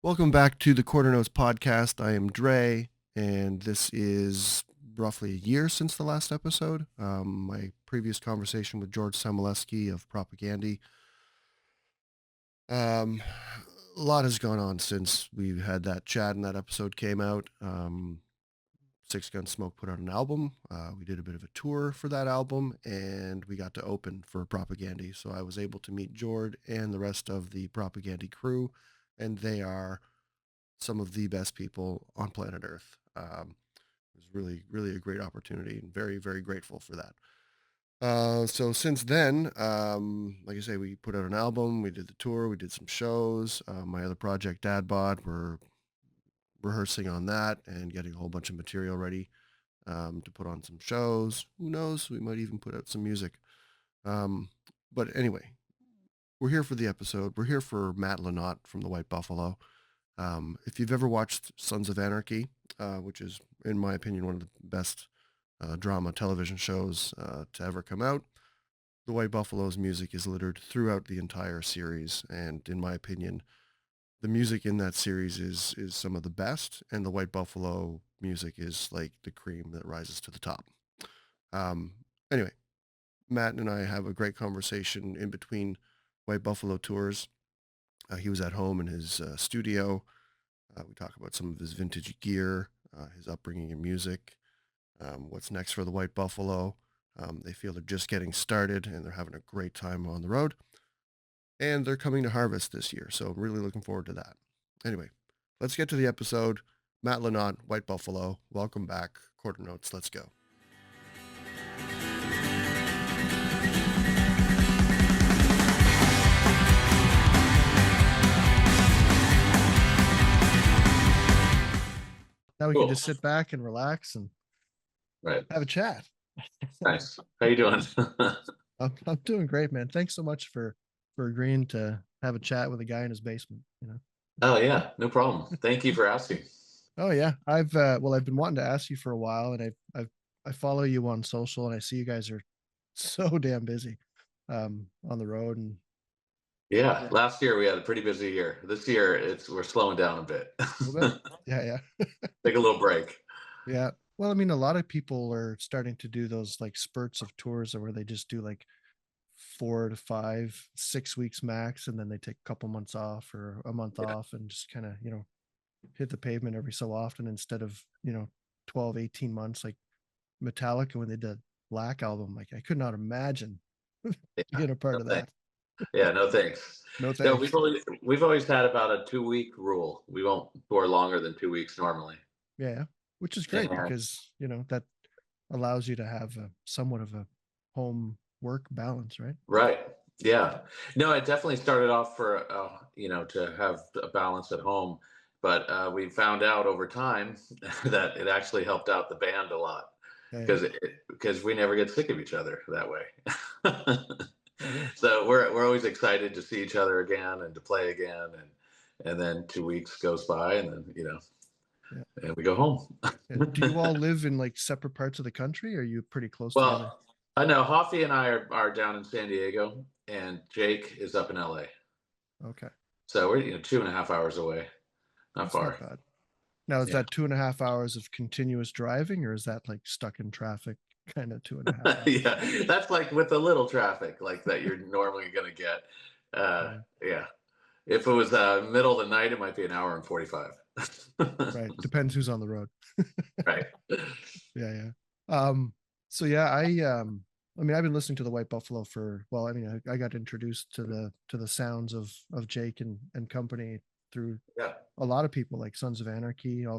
Welcome back to the Quarter Notes podcast. I am Dre, and this is roughly a year since the last episode. My previous conversation with George Samoleski of Propagandy. Um, a lot has gone on since we had that chat and that episode came out. Six Gun Smoke put out an album. We did a bit of a tour for that album, and we got to open for Propagandy. So I was able to meet George and the rest of the Propagandy crew, and they are some of the best people on planet Earth. It was really, really a great opportunity and very, very grateful for that. So since then, like I say, we put out an album, we did the tour, we did some shows. My other project, Dad Bod, we're rehearsing on that and getting a whole bunch of material ready to put on some shows. Who knows? We might even put out some music. Um, but anyway, we're here for the episode. We're here for Matt Lynott from the White Buffalo. If you've ever watched Sons of Anarchy, which is, in my opinion, one of the best drama television shows to ever come out, the White Buffalo's music is littered throughout the entire series, and in my opinion, the music in that series is some of the best, and the White Buffalo music is like the cream that rises to the top. Um, anyway, Matt and I have a great conversation in between White Buffalo tours. He was at home in his studio. We talk about some of his vintage gear, his upbringing in music, what's next for the White Buffalo. They feel they're just getting started and they're having a great time on the road. And they're coming to Harvest this year, so really looking forward to that. Anyway, let's get to the episode. Matt Lynott, White Buffalo, welcome back. Quarter Notes, let's go. Now we can Cool. just sit back and relax and Right. have a chat. Nice. How you doing? I'm doing great, man. Thanks so much for agreeing to have a chat with a guy in his basement. Oh yeah, no problem. Thank you for asking. Oh yeah, I've I've been wanting to ask you for a while, and I follow you on social, and I see you guys are so damn busy on the road, and Yeah, last year we had a pretty busy year. This year we're slowing down a bit. a little bit. Yeah. Take a little break. Yeah. Well, I mean, a lot of people are starting to do those like spurts of tours where they just do like 4 to 5, 6 weeks max, and then they take a couple months off or a month Yeah. off and just kind of, hit the pavement every so often instead of, 12, 18 months like Metallica when they did Black Album. Like I could not imagine Yeah. being a part No of that. thanks. Yeah, no thanks. No No, thanks. we've always had about a 2 week rule. We won't tour longer than 2 weeks normally. Yeah. Which is great And because, that allows you to have a somewhat of a home work balance, right? right. Yeah. No, it definitely started off for to have a balance at home, but we found out over time that it actually helped out the band a lot Yeah. because we never get sick of each other that way. Oh yeah. So we're always excited to see each other again and to play again, and then 2 weeks goes by, and then Yeah. and we go home. And do you all live in like separate parts of the country, or are you pretty close together? Well, I know Hoffy and I are down in San Diego, and Jake is up in LA. Okay. So we're 2.5 hours away. Not That's not far. bad. Now, is Yeah. that 2.5 hours of continuous driving, or is that like stuck in traffic kind of 2.5 hours? Yeah, that's like with the little traffic like that you're normally gonna get. Yeah. Yeah. If it was middle of the night, it might be an hour and 45. Right. Depends who's on the road. Right. Yeah. So yeah, I mean, I've been listening to the White Buffalo for, well, I mean, I got introduced to the sounds of Jake and company through Yeah. a lot of people like Sons of Anarchy, all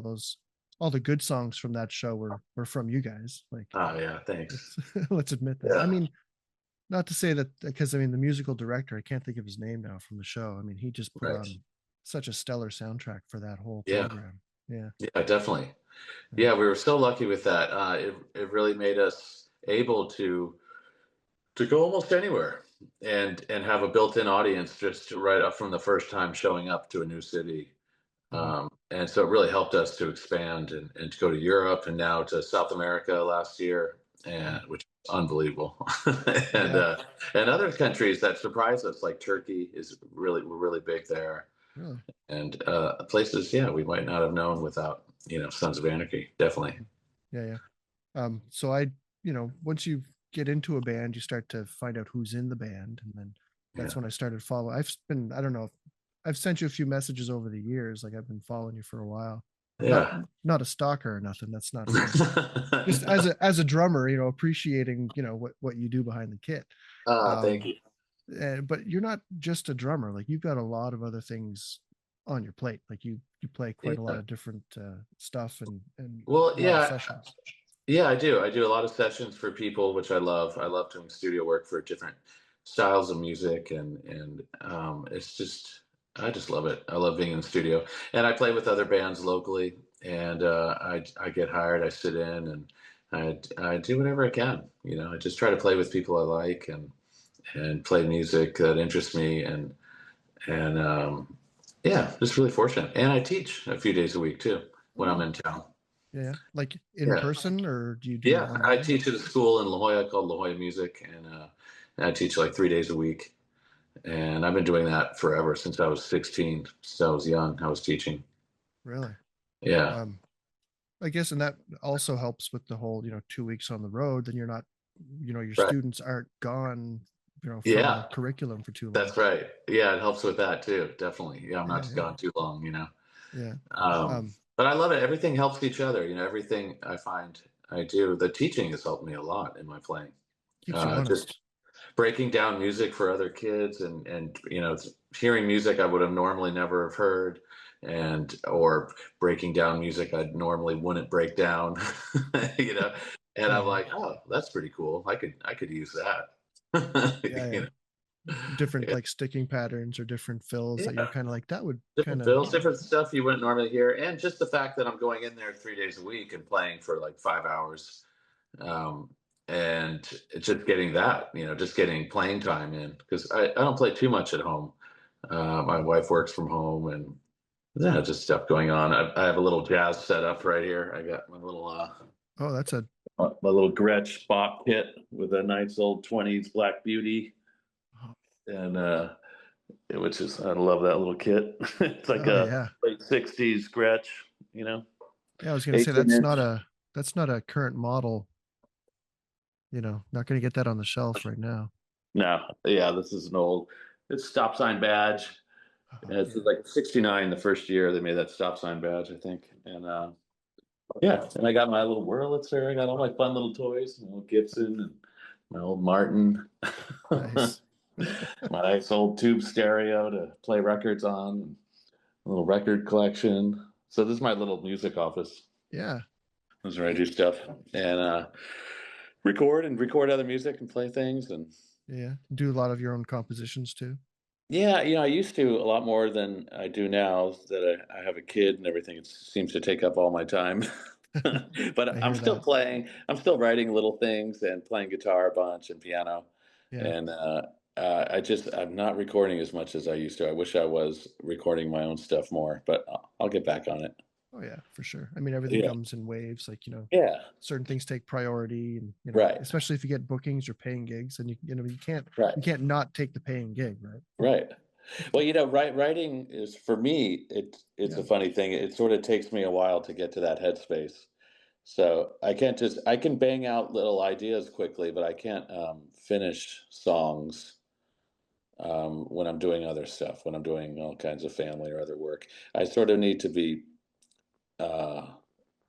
the good songs from that show were from you guys. Like Oh yeah, thanks. let's admit that. I Yeah. mean, not to say that because I mean the musical director, I can't think of his name now from the show. I mean, he just put Right. on such a stellar soundtrack for that whole Yeah. program. Yeah. Yeah, definitely. Yeah, we were so lucky with that. It really made us able to go almost anywhere and have a built-in audience just right up from the first time showing up to a new city. Mhm. And so it really helped us to expand and to go to Europe and now to South America last year, and Mhm. which is unbelievable. and Yeah. and other countries that surprise us, like Turkey, we're really big there, Really. and places, yeah, we might not have known without, Sons of Anarchy. Definitely. Yeah, yeah. So I, once you get into a band, you start to find out who's in the band, and then that's Yeah. when I started following. I don't know, I've sent you a few messages over the years. Like I've been following you for a while. Not Yeah. not a stalker or nothing. That's not, just as a drummer, appreciating, what you do behind the kit. Thank Um, you. but you're not just a drummer. Like you've got a lot of other things on your plate. Like you play quite a lot Yeah. of different stuff and Well, a lot of yeah, sessions. yeah, I do. I do a lot of sessions for people, which I love. I love doing studio work for different styles of music, and it's just, I just love it. I love being in the studio, and I play with other bands locally, and I get hired. I sit in and I do whatever I can. I just try to play with people I like and play music that interests me, and yeah, just really fortunate. And I teach a few days a week too when I'm Oh, in town. yeah. Like in Yeah. person, or do you do Yeah, I online? teach at a school in La Jolla called La Jolla Music, and I teach like 3 days a week. And I've been doing that forever since I was 16. Since I was young, I was teaching. Really? Yeah, Um, I guess, and that also helps with the whole, 2 weeks on the road. Then you're not, your right. students aren't gone, from the Yeah, curriculum for too long. that's right. Yeah, it helps with that too. Definitely. Yeah, I'm Yeah, not yeah, gone too long. yeah. Um, Um, but I love it. Everything helps each other. Everything I find I do. The teaching has helped me a lot in my playing. keeps you Just honest. breaking down music for other kids, and hearing music I would have normally never have heard, and or breaking down music I normally wouldn't break down. you know and Yeah, I'm yeah, like, oh, that's pretty cool. I could use that. yeah, yeah. you know Different yeah, like sticking patterns or different fills that you're yeah, kind of like that would kind different of. fills, different stuff you wouldn't normally hear, and just the fact that I'm going in there 3 days a week and playing for like 5 hours, um, and it's just getting that, just getting playing time in, because I don't play too much at home. My wife works from home, and yeah, just stuff going on. I have a little jazz set up right here. I got Oh, that's a. my little Gretsch bop kit with a nice old 20s Black Beauty, Oh, and which is, I love that little kit. It's like oh, a yeah, late 60s Gretsch, you know, yeah. I was gonna say 18 inch. that's not a current model. Not gonna get that on the shelf right now. No, yeah, this is an old. It's stop sign badge. Oh, And it's yeah, like 69, the first year they made that stop sign badge, I think. And yeah, and I got my little Wurlitzer. I got all my fun little toys, my little Gibson and my old Martin, my nice. nice old tube stereo to play records on, and a little record collection. So this is my little music office. Yeah, This is where I do stuff and record other music and play things. And yeah. Do a lot of your own compositions too. yeah, I used to a lot more than I do now that I have a kid and everything. It seems to take up all my time. I But I'm hear still that. playing. I'm still writing little things and playing guitar a bunch and piano. Yeah. And I'm not recording as much as I used to. I wish I was recording my own stuff more, but I'll get back on it. Oh yeah, for sure. I mean, everything Yeah. comes in waves. Like, Yeah. certain things take priority, and Right. especially if you get bookings or paying gigs, and Right. you can't not take the paying gig, right? Right. Well, writing is, for me, it's Yeah. a funny thing. It sort of takes me a while to get to that headspace. So I can bang out little ideas quickly, but I can't finish songs when I'm doing other stuff, when I'm doing all kinds of family or other work. I sort of need to be uh,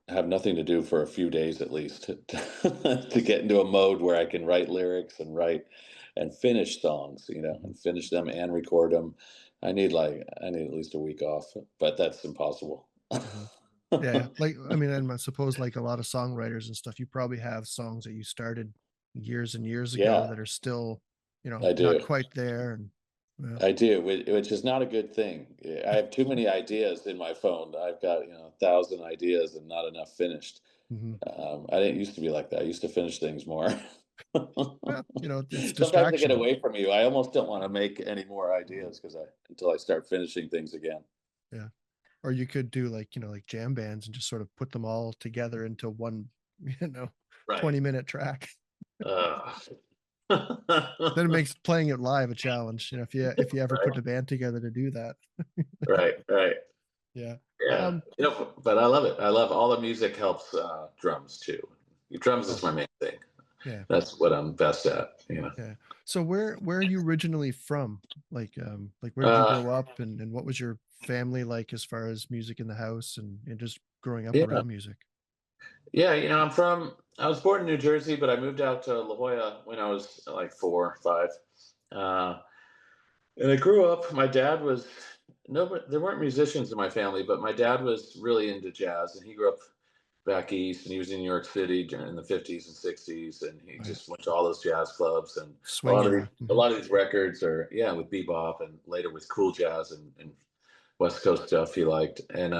have nothing to do for a few days at least to get into a mode where I can write lyrics and write and finish songs, Mhm. and finish them and record them. I need at least a week off, but that's impossible. Mhm. Yeah, yeah. Like, I mean, and I suppose like a lot of songwriters and stuff, you probably have songs that you started years and years ago Yeah, that are still, I not do. quite there. And yeah. I do, which is not a good thing. I have too many ideas in my phone. I've got, 1,000 ideas and not enough finished. Mhm. I didn't used to be like that. I used to finish things more. Well, it's Sometimes they get distraction. away from you. I almost don't want to make any more ideas until I start finishing things again. Yeah. Or you could do like, like jam bands and just sort of put them all together into one, you know, Right. 20-minute track. Uh, Then it makes playing it live a challenge. If you ever put a band together to do that. Right. Yeah. Yeah, but I love it. I love all the music helps drums too. Drums is Oh, my main thing. yeah. That's what I'm best at. Yeah. So where are you originally from? Like where did you Uh, grow up, and what was your family like as far as music in the house, and just growing up yeah, around music? yeah. I was born in New Jersey, but I moved out to La Jolla when I was like 4, 5. Uh, and I grew up. My dad was no, but there weren't musicians in my family, but my dad was really into jazz, and he grew up back east, and he was in New York City in the 50s and 60s, and he Oh, yeah. just went to all those jazz clubs, and Swing era. a Hmm. lot of these records are with bebop and later with cool jazz and West Coast stuff he liked, and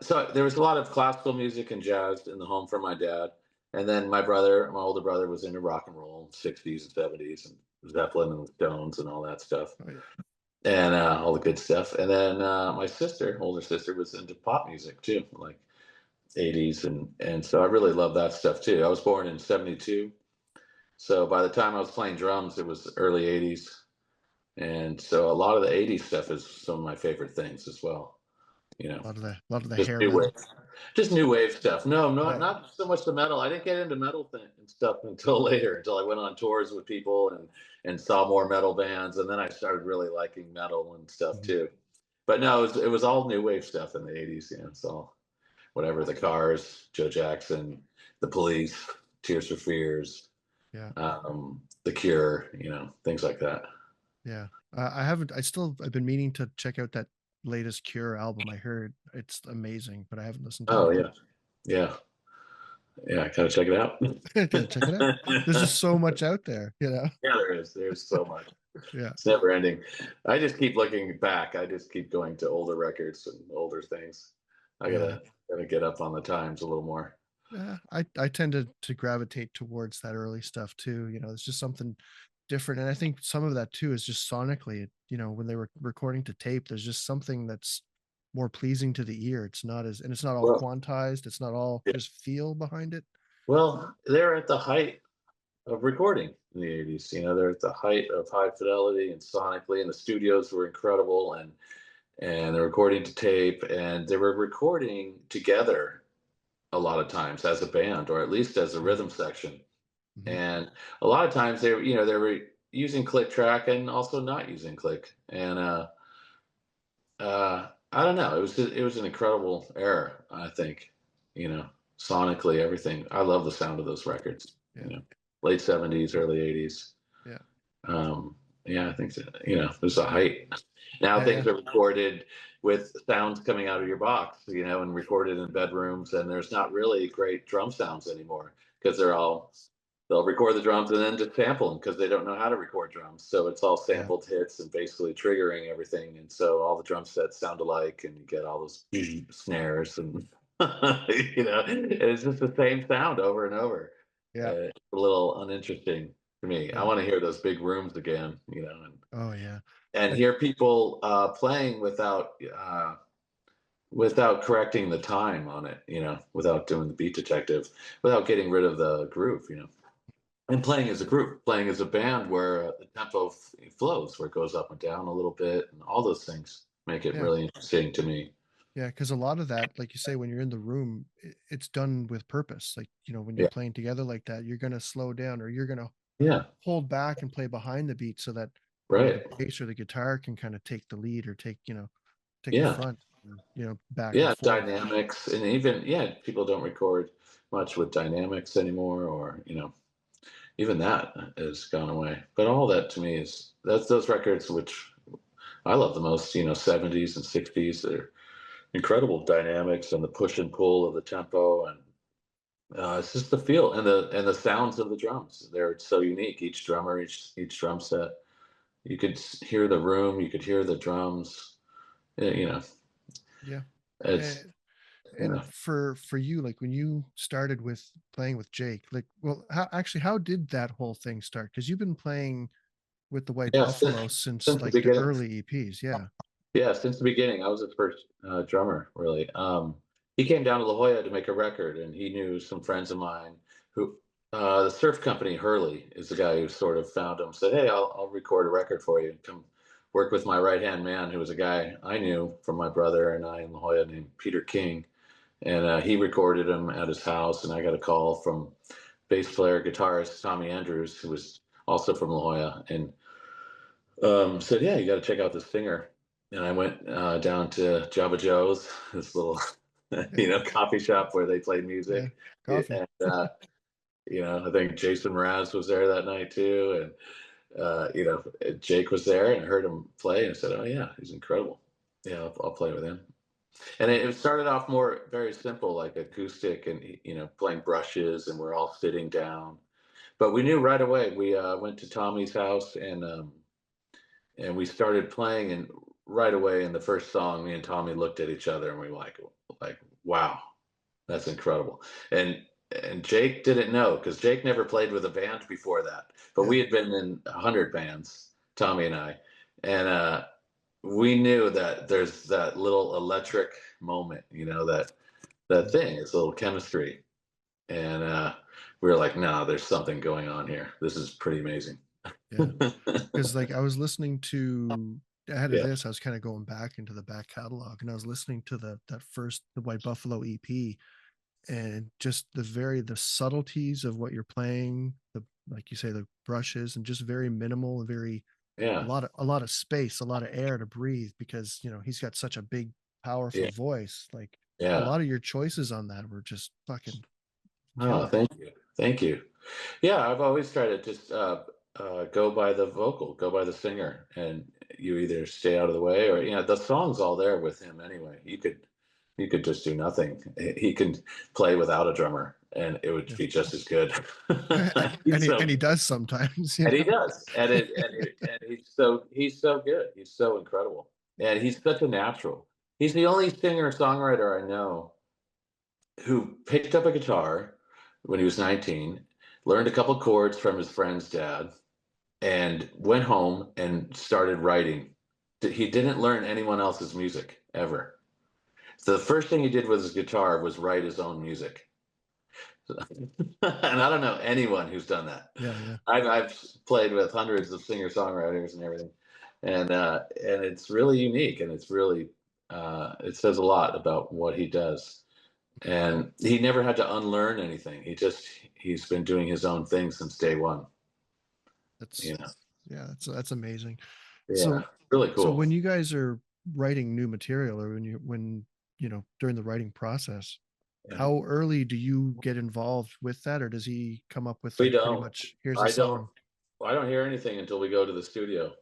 so there was a lot of classical music and jazz in the home from my dad, and then my older brother, was into rock and roll, 60s and 70s, and Zeppelin and the Stones and all that stuff, Oh, yeah. and all the good stuff, and then my older sister, was into pop music too, like 80s, and so I really love that stuff too. I was born in 72, so by the time I was playing drums it was early 80s, and so a lot of the 80s stuff is some of my favorite things as well, you know. A lot of the Just hair new wave, metal. just new wave stuff. No, Yeah. not so much the metal. I didn't get into metal thing and stuff until later, until I went on tours with people and saw more metal bands, and then I started really liking metal and stuff Mhm. too. But no, it was all new wave stuff in the 80s. It's all whatever, the Cars, Joe Jackson, the Police, Tears for Fears, Yeah. the Cure, things like that. Yeah. I've been meaning to check out that latest Cure album. I heard it's amazing, but I haven't listened to it Oh yet. yeah, yeah, yeah. I gotta check it out. Gotta check it out. There's just so much out there. Yeah, there is. There's so much. Yeah. It's never ending. I just keep looking back. I just keep going to older records and older things. I Yeah. gotta get up on the times a little more. Yeah. I tend to gravitate towards that early stuff too. It's just something different. And I think some of that too is just sonically, when they were recording to tape, there's just something that's more pleasing to the ear. It's not all Well, quantized. It's not all yeah. just feel behind it. Well, they're at the height of recording in the 80s. They're at the height of high fidelity and sonically, and the studios were incredible, and they're recording to tape, and they were recording together a lot of times as a band, or at least as a Yeah. rhythm section. Hmm. And a lot of times they were using click track and also not using click. And I don't know. It was an incredible era, I think. You know, sonically, everything. I love the sound of those records. Yeah. Late 70s, early 80s. Yeah. Yeah, I think so. There's a height. Now Yeah. Yeah. things are recorded with sounds coming out of your box, and recorded in bedrooms, and there's not really great drum sounds anymore because they'll record the drums and then just sample them because they don't know how to record drums. So it's all Yeah. sampled hits and basically triggering everything, and so all the drum sets sound alike, and you get all those snares and and it's just the same sound over and over. Yeah. It's a little uninteresting to me. I Yeah. want to hear those big rooms again, Oh yeah. and Uh, hear people playing without correcting the time on it, without doing the beat detective, without getting rid of the groove, and playing as a group, playing as a band where the tempo flows, where it goes up and down a little bit, and all those things make it yeah. really interesting to me. Yeah. Because a lot of that, like you say, when you're in the room, it's done with purpose. Like, when you're Yeah, playing together like that, you're gonna slow down, or you're gonna yeah, hold back and play behind the beat so that the right, bass or the guitar can kind of take the lead, or take the yeah, front, and, back and yeah. forth. Dynamics, and even people don't record much with dynamics anymore, or even that has gone away. But all that to me that's those records which I love the most. 70s and 60s. They're incredible dynamics and the push and pull of the tempo, and it's just the feel and the sounds of the drums. They're so unique. Each drummer, each drum set. You could hear the room. You could hear the drums. eh, You know, Yeah. it's And, you know. and for you, like when you started with playing with Jake, like, well, how did that whole thing start? Because you've been playing with the White Yeah, Buffalo since since the like the beginning. early EPs. Yeah. Yeah, since the beginning, I was his first drummer. Really, he came down to La Jolla to make a record, and he knew some friends of mine who The surf company Hurley is the guy who sort of found him. Said, "Hey, I'll record a record for you. Come work with my right hand man, who was a guy I knew from my brother and I in La Jolla named Peter King." And he recorded him at his house. And I got a call from bass player guitarist Tommy Andrews, who was also from La Jolla, and said, "Yeah, you got to check out this singer." And I went down to Jabba Joe's, this little coffee shop where they played Yeah, music. coffee. And I think Jason Mraz was there that night too, and Jake was there, and I heard him play, and I said, "Oh yeah, he's incredible. Yeah, I'll play with him." And it started off more very simple, like acoustic, and playing brushes, and we're all sitting down. But we knew right away. We went to Tommy's house, and we started playing, and right away in the first song, me and Tommy looked at each other, and we were like, wow, that's incredible. And Jake didn't know, because Jake never played with a band before that, but Yeah, we had been in 100 bands, Tommy and I, and we knew that there's that little electric moment, that yeah, thing, it's a little chemistry, and we were like, no, there's something going on here. This is pretty amazing. yeah. Because like I was listening to ahead of Yeah, this, I was kind of going back into the back catalog, and I was listening to the White Buffalo EP, and just the subtleties of what you're playing, the like you say, the brushes, and just very minimal and very yeah, a lot of space, a lot of air to breathe, because he's got such a big, powerful yeah, voice. Like a yeah. lot of your choices on that were just fucking Oh, killer. thank you, thank you. Yeah, I've always tried to just go by the vocal, go by the singer, and you either stay out of the way, or the song's all there with him anyway. You could just do nothing. He can play without a drummer, and it would Yeah. be just as good. and He's he so and he good. does sometimes, And he does, and he's so good. He's so incredible, and he's such a natural. He's the only singer songwriter I know who picked up a guitar when he was 19, learned a couple chords from his friend's dad, and went home and started writing. He didn't learn anyone else's music ever. So the first thing he did with his guitar was write his own music. And I don't know anyone who's done that. Yeah, yeah. I've played with hundreds of singer songwriters and everything, and it's really unique, and it's really it says a lot about what he does. And he never had to unlearn anything. He's been doing his own thing since day one. That's You know, yeah, that's amazing. yeah, So really so when cool. you guys are writing new material, or when during the writing process, Yeah. how early do you get involved with that, or does he come up with We like pretty don't. much here's a I don't. song? I don't hear anything until we go to the studio.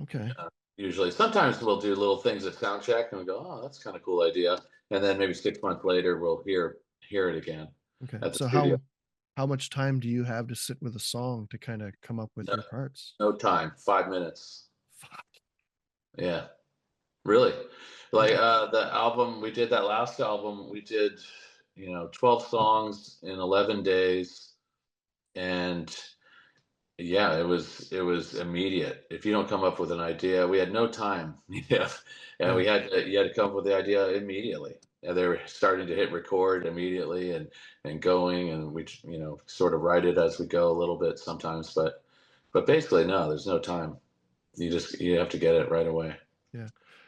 Okay. Usually, sometimes we'll do little things at sound check, and we go, "Oh, that's kind of cool idea." And then maybe 6 months later, we'll hear it again Okay. at the So studio. how much time do you have to sit with a song to kind of come up with No, your parts? no time. 5 minutes. Fuck. Yeah, really. Like Yeah. the album we did, that last album we did, 12 songs in 11 days, and yeah, it was immediate. If you don't come up with an idea, we had no time, and Yeah. you had to come up with the idea immediately. And they were starting to hit record immediately, and going, and we sort of write it as we go a little bit sometimes, but basically no, there's no time. You have to get it right away. Yeah.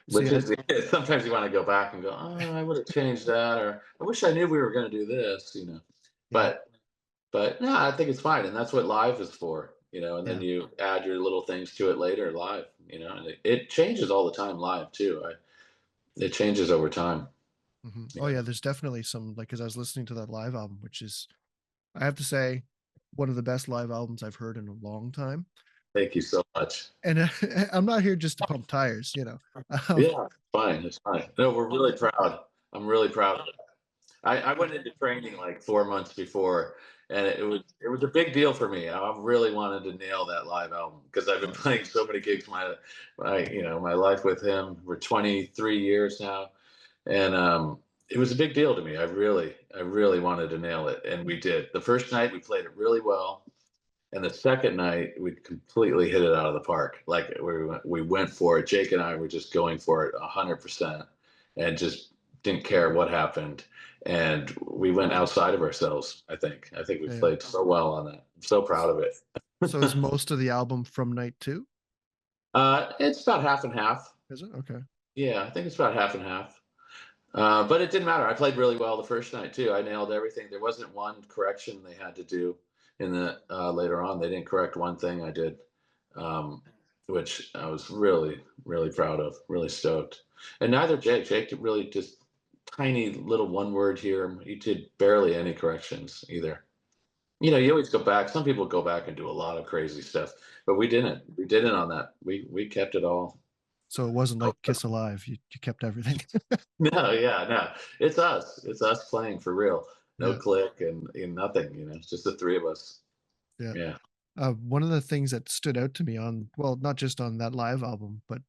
See, Which is sometimes you want to go back and go, oh, I would have changed that, or I wish I knew we were going to do this. yeah. But no, I think it's fine, and that's what live is for. And then Yeah. you add your little things to it later live. And it changes all the time live too. It changes over time. Oh Yeah. yeah, there's definitely some, like, because I was listening to that live album, which is, I have to say, one of the best live albums I've heard in a long time. Thank you so much. And I'm not here just to pump tires, you know. Um, Yeah, it's fine. It's fine. No, we're really proud. I'm really proud of it. I went into training like 4 months before, and it was a big deal for me. I really wanted to nail that live album, because I've been oh, playing so many gigs my life with him. We're 23 years now, and it was a big deal to me. I really wanted to nail it, and we did. The first night we played it really well, and the second night we completely hit it out of the park. Like we went for it. Jake and I were just going for it 100%, and just didn't care what happened, and we went outside of ourselves. I think we Yeah, yeah. played so well on that. I'm so proud of it. So is most of the album from night two? It's about half and half. Is it? Okay. Yeah, I think it's about half and half. But it didn't matter. I played really well the first night too. I nailed everything. There wasn't one correction they had to do in the later on. They didn't correct one thing I did, um, which I was really, really proud of. Really stoked. And neither Jake. Jake did really just tiny little one word here. He did barely any corrections either. You always go back. Some people go back and do a lot of crazy stuff, but we didn't. We didn't on that. We kept it all. So it wasn't like Kiss Alive. You kept everything. No, yeah, no. It's us. It's us playing for real. No Yeah, click and nothing, It's just the three of us. yeah. Yeah. One of the things that stood out to me on, well, not just on that live album, but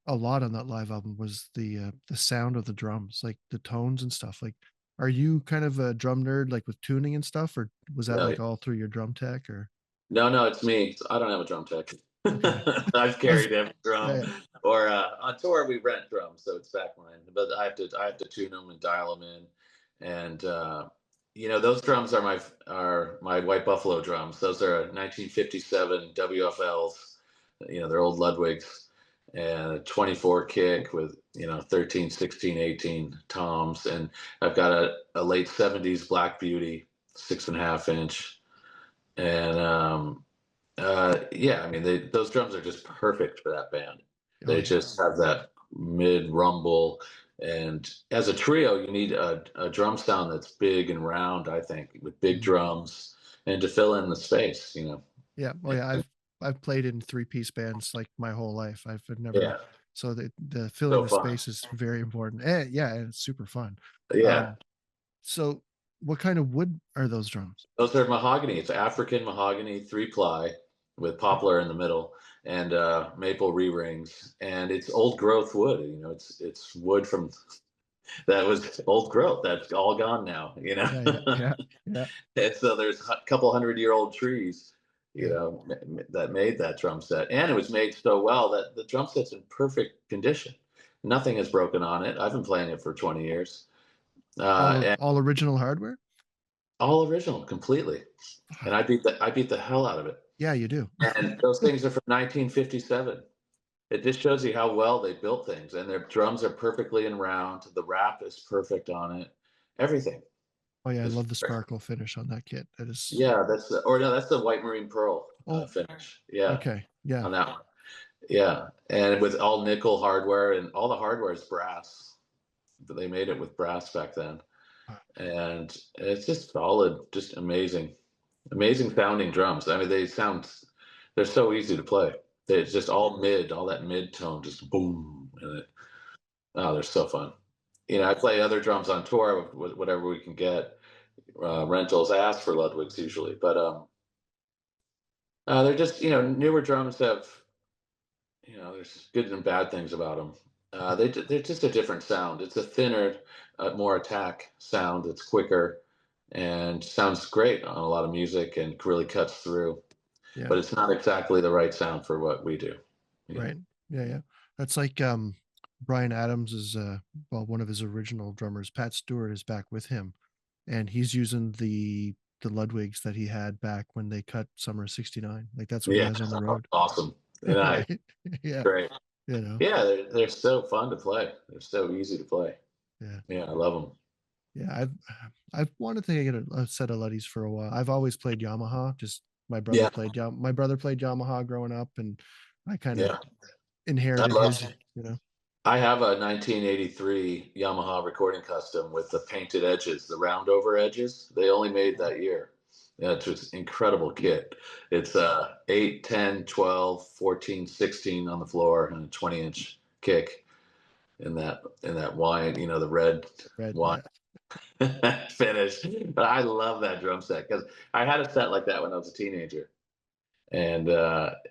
a lot on that live album was the sound of the drums, like the tones and stuff. Like, are you kind of a drum nerd, like with tuning and stuff, or was that No, like all through your drum tech? Or no, it's me. I don't have a drum tech. okay, I've I was, carried every yeah, drum, yeah. or on tour we rent drums, so it's back mine. But I have to tune them and dial them in, and those drums are my White Buffalo drums. Those are 1957 WFLs. They're old Ludwigs, and a 24 kick with 13, 16, 18 toms, and I've got a late 70s Black Beauty 6.5 inch, and yeah, I mean, those drums are just perfect for that band. Oh They yeah, just have that mid rumble, and as a trio, you need a drum sound that's big and round. I think with big mhm. drums and to fill in the space. Yeah. Oh yeah, I've played in three-piece bands like my whole life. I've never, Yeah, so the filling so the fun. space is very important. And yeah, and it's super fun. Yeah, Um, so what kind of wood are those drums? those are mahogany. It's African mahogany 3-ply with poplar in the middle and maple re-rings, and it's old growth wood. It's wood from that was old growth. That's all gone now. Yeah, yeah, yeah, yeah, And so there's a couple 100-year-old trees, yeah. that made that drum set, and it was made so well that the drum set's in perfect condition. Nothing is broken on it. I've been playing it for 20 years, and All original hardware? all original, completely. And I beat the hell out of it. Yeah, you do. And those things are from 1957. It just shows you how well they built things, and their drums are perfectly in round. The wrap is perfect on it. Everything Oh yeah, I is love the sparkle finish on that kit. That is. Yeah, that's the white marine pearl Oh, finish. Yeah, okay. Yeah. on that one. Yeah, and with all nickel hardware, and all the hardware is brass. They made it with brass back then, and it's just solid, just amazing, amazing sounding drums. I mean, they're so easy to play. It's just all that mid tone, just boom, and they're so fun. I play other drums on tour with whatever we can get. Rentals. I ask for Ludwigs usually, but they're just, newer drums have, there's good and bad things about them. They're just a different sound. It's a thinner, more attack sound. It's quicker and sounds great on a lot of music and really cuts through. Yeah. But it's not exactly the right sound for what we do. You know? Right. Yeah, yeah. That's like Brian Adams is well, one of his original drummers, Pat Stewart, is back with him, and he's using the Ludwigs that he had back when they cut Summer '69. Like that's what he Yeah, has on the road. awesome. And Right. Yeah. great. You know. Yeah, they're so fun to play. They're so easy to play. Yeah. Yeah, I love them. Yeah. I've wanted to get a set of Luddies for a while. I've always played Yamaha. Just Yeah, My brother played Yamaha growing up, and I kind of yeah. I inherited love his. You know. I have a 1983 Yamaha recording custom with the painted edges, the round over edges. They only made that year. Yeah, it's just incredible kit. It's 8, 10, 12, 14, 16 on the floor and a 20-inch kick in that wine, the red Red. wine Yeah. finish. But I love that drum set because I had a set like that when I was a teenager, and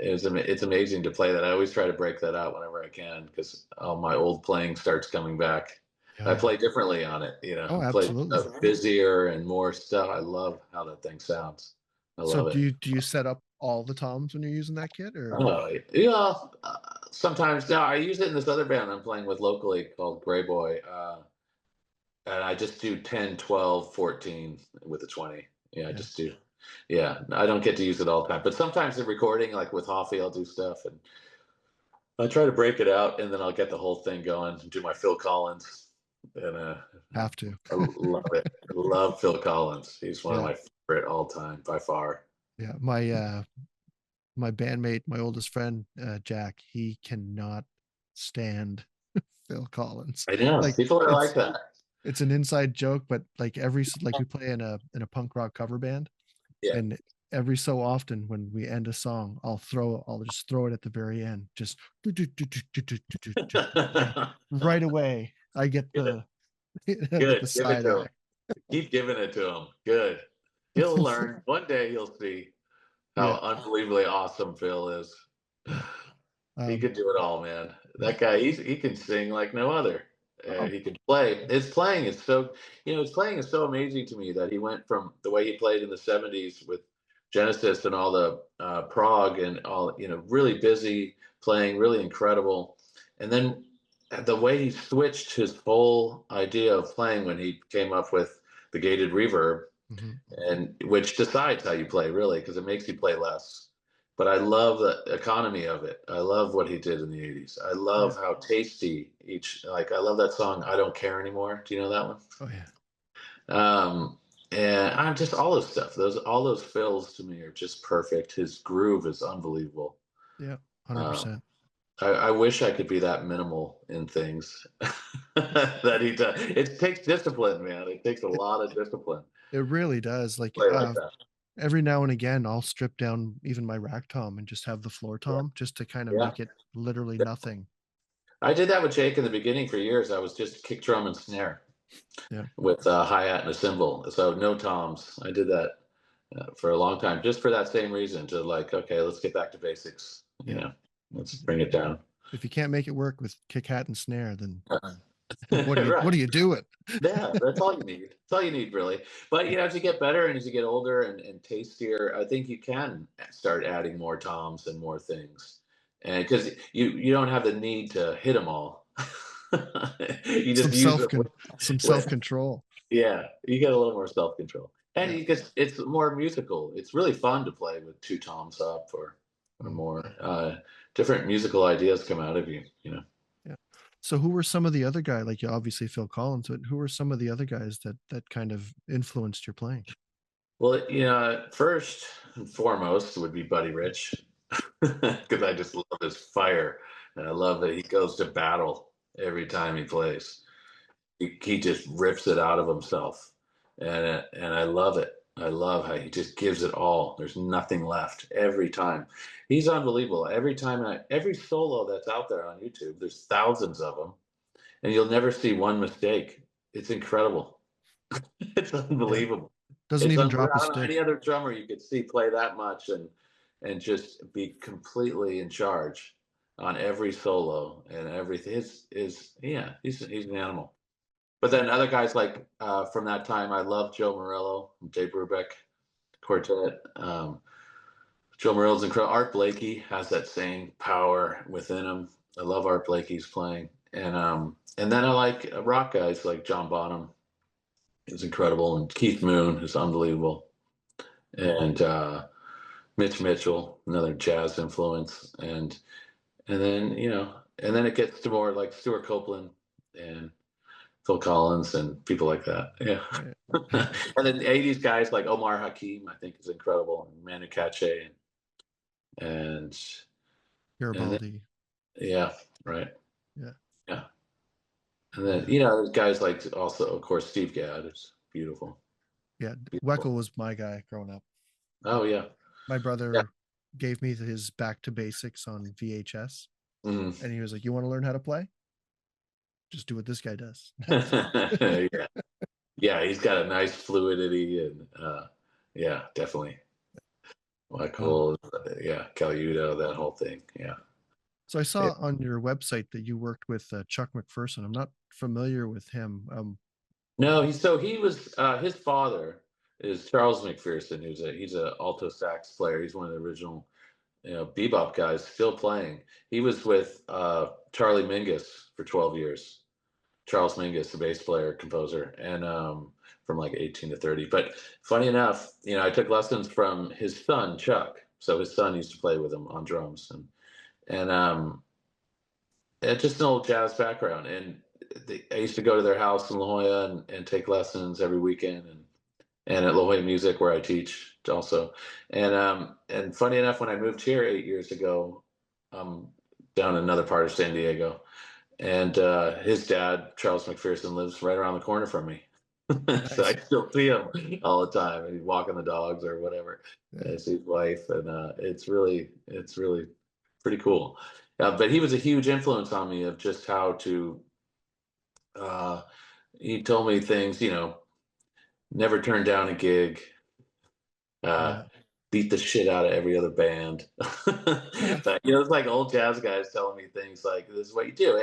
it's amazing to play that. I always try to break that out whenever I can because all my old playing starts coming back. Oh I yeah. play differently on it, Oh, I play absolutely. busier and more stuff. I love how that thing sounds. I So love it. do you set up all the toms when you're using that kit, or Oh yeah, sometimes. Yeah, I use it in this other band I'm playing with locally called Gray Boy. and I just do 10, 12, 14 with the 20. Yeah, I Yeah. just do. Yeah, I don't get to use it all the time, but sometimes in recording, like with Hoffy, I'll do stuff, and I try to break it out, and then I'll get the whole thing going and do my Phil Collins, and Have to. I love it. I love Phil Collins. He's one of Yeah. my favorite all time by far. Yeah. My bandmate, my oldest friend, Jack, he cannot stand Phil Collins. I know Like people are like it's that. it's an inside joke, but like like we play in a punk rock cover band, Yeah. and every so often when we end a song, I'll just throw it at the very end, just and right away I get Good. I get the Good. Give it side to him. eye. Keep giving it to him. Good. He'll learn. One day he'll see how Yeah, unbelievably awesome Phil is. yeah. He Um, could do it all, man. yeah. That guy, he can sing like no other. Oh, He can play. His playing is so, his playing is so amazing to me that he went from the way he played in the '70s with Genesis and all the prog and all, really busy playing, really incredible. And then the way he switched his whole idea of playing when he came up with the gated reverb, mhm. and which decides how you play really because it makes you play less. But I love the economy of it. I love what he did in the '80s. I Yeah. love how tasty each, like I love that song I Don't Care Anymore. Do you know that one? Oh yeah. um and I'm just all those stuff, those all those fills to me are just perfect. His groove is unbelievable. Yeah. um 100%. I wish I could be that minimal in things that he does. It takes discipline, man. It takes a lot of discipline to It really does. Like play like that. every now and again, I'll strip down even my rack tom and just have the floor Yeah, tom just to kind of yeah. make it literally nothing. I did that with Jake in the beginning for years. I was just kick drum and snare Yeah. with a hi-hat and a cymbal, so no toms. I did that for a long time, just for that same reason, to like, okay, let's get back to basics. Yeah. Let's bring it down. If you can't make it work with kick, hat, and snare, then what Right. are you doing? Yeah, that's all you need. That's all you need, really. But as you get better and as you get older and tastier, I think you can start adding more toms and more things, and because you don't have the need to hit them all, you Some just use self them con some self with control. yeah, you get a little more self control, and Yeah. you get it's more musical. It's really fun to play with two toms up or Mm, more. Different musical ideas come out of you. yeah. So who were some of the other guy? Like you obviously Phil Collins, but who were some of the other guys that kind of influenced your playing? Well, first and foremost would be Buddy Rich, because I just love his fire, and I love that he goes to battle every time he plays. He just rips it out of himself, and I love it. I love how he just gives it all. There's nothing left every time. He's unbelievable. Every solo that's out there on YouTube, there's thousands of them, and you'll never see one mistake. It's incredible. It's Yeah. unbelievable. Doesn't It's even unbelievable. drop a I don't know stick. any other drummer you could see play that much and just be completely in charge on every solo and everything. He's an animal. But then other guys like from that time, I love Joe Morello, Dave Brubeck Quartet. Joe Morello's incredible. Art Blakey has that same power within him. I love Art Blakey's playing, and then I like rock guys like John Bonham is incredible, and Keith Moon is unbelievable, and Mitch Mitchell, another jazz influence, and then it gets to more like Stuart Copeland and Phil Collins and people like that. Yeah. Right. And then '80s guys like Omar Hakim, I think is incredible, and Manu Katché, and and then Garibaldi. yeah, right, Yeah. yeah, and then Yeah. there's guys like also of course Steve Gadd is beautiful, Yeah. beautiful. Weckl was my guy growing up. Oh yeah, My yeah. brother gave me his Back to Basics on VHS, Mhm. and he was like, "You want to learn how to play? Just do what this guy does." Yeah, yeah, he's got a nice fluidity and yeah, definitely. um, Michael, yeah, Caluto, that whole thing. Yeah. so I Yeah. saw on your website that you worked with Chuck McPherson. I'm not familiar with him. No, he was his father is Charles McPherson, he's a alto sax player. He's one of the original bebop guys still playing. He was with Charlie Mingus for 12 years. Charles Mingus, the bass player composer, and from like 18 to 30. But funny enough, I took lessons from his son Chuck. So his son used to play with him on drums, and it's just an old jazz background. And I used to go to their house in La Jolla and take lessons every weekend, and at La Jolla Music where I teach also. And funny enough, when I moved here 8 years ago, down in another part of San Diego, and his dad, Charles McPherson, lives right around the corner from me. So I Nice. still see him all the time, and he's walking the dogs or whatever. Yeah. I see his wife, and it's really pretty cool. But he was a huge influence on me of just how to. Uh, he told me things, never turn down a gig, uh, Yeah. beat the shit out of every other band. But, it's like old jazz guys telling me things like, "This is what you do,"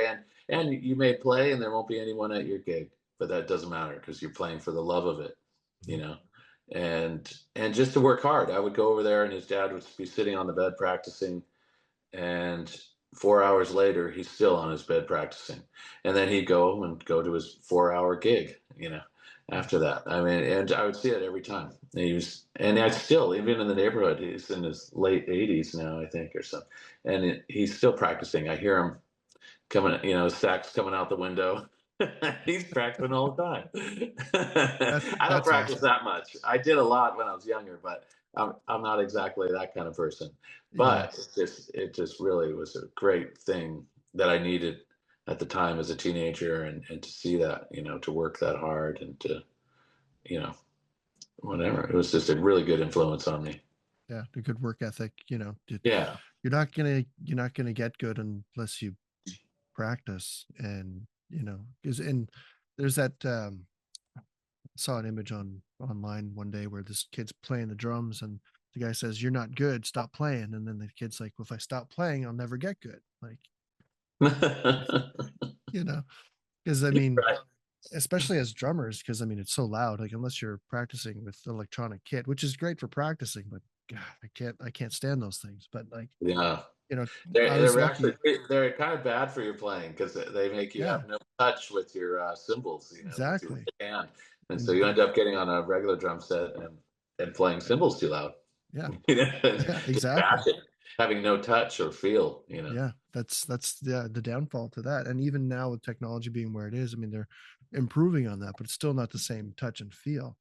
and you may play, and there won't be anyone at your gig, but that doesn't matter because you're playing for the love of it, you know. And just to work hard. I would go over there, and his dad would be sitting on the bed practicing, and 4 hours later, he's still on his bed practicing, and then he'd go to his 4 hour gig, after that. I mean, and I would see it every time. And I still, even in the neighborhood, he's in his late 80s now, I think, or so, and he's still practicing. I hear him coming, sax coming out the window. He's practicing all the time. I don't That's practice awesome. that much. I did a lot when I was younger, but I'm not exactly that kind of person. Yeah. But it just really was a great thing that I needed at the time as a teenager, and to see that, to work that hard, and to, you know, whatever. It was just a really good influence on me. Yeah. The good work ethic, Yeah. you're not gonna get good unless you practice. And because and there's that I saw an image online one day where this kid's playing the drums, and the guy says, "You're not good, stop playing." And then the kid's like, "Well, if I stop playing, I'll never get good." Like, you know because I mean, Right. especially as drummers, because I mean it's so loud, like unless you're practicing with electronic kit, which is great for practicing, but god, I can't stand those things. But like, Yeah. you know I They're was they're actually lucky. they're kind of bad for your playing because they make you Yeah, have no touch with your cymbals, with your exactly. hand, and so And you end up getting on a regular drum set and playing cymbals too loud, yeah, yeah, just exactly. bashing, having no touch or feel. Yeah, that's the downfall to that. And even now with technology being where it is, I mean they're improving on that, but it's still not the same touch and feel.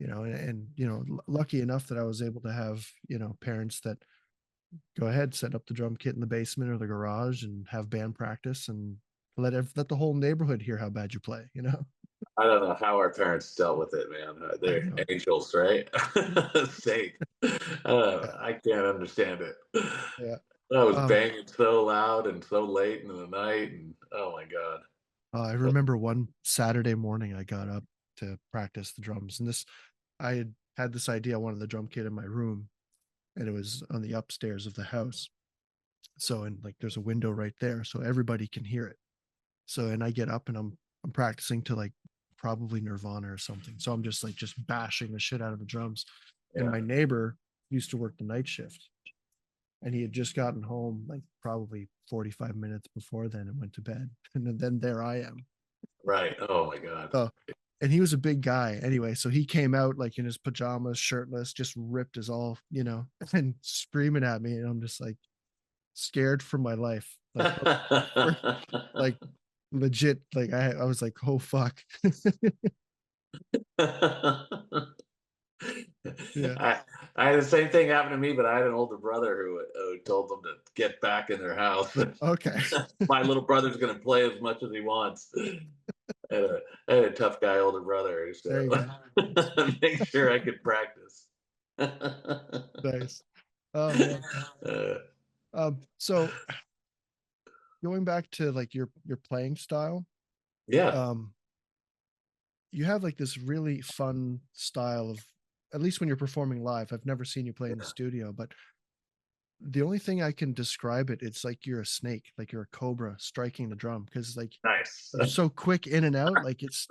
Lucky enough that I was able to have parents that go ahead, set up the drum kit in the basement or the garage and have band practice, and let the whole neighborhood hear how bad you play. I don't know how our parents dealt with it, man. I have They're no idea. angels, right? Saint. Yeah, I can't understand it. yeah. I was Um, banging so loud and so late in the night, and oh my god. I remember one Saturday morning I got up to practice the drums, and I had this idea. I wanted the drum kit in my room, and it was on the upstairs of the house. So, and like there's a window right there, so everybody can hear it. So, and I get up and I'm practicing to like probably Nirvana or something. So I'm just bashing the shit out of the drums. And Yeah. my neighbor used to work the night shift, and he had just gotten home like probably 45 minutes before then and went to bed. And then there I am. Right. Oh my god. So, and he was a big guy anyway. So he came out like in his pajamas, shirtless, just ripped as all, and screaming at me. And I'm just like scared for my life. Like, we're like legit. Like I was like, oh fuck. Yeah. I I had the same thing happen to me, but I had an older brother who told them to get back in their house. Okay. My little brother's going to play as much as he wants. I had a tough guy older brother, There you so go. make sure I could practice. Nice. Oh man. Uh, So going back to like your playing style, yeah. um, you have like this really fun style of, at least when you're performing live. I've never seen you play in the studio, but the only thing I can describe it, it's like you're a snake, like you're a cobra striking the drum, because like Nice. you're so quick in and out. Like it's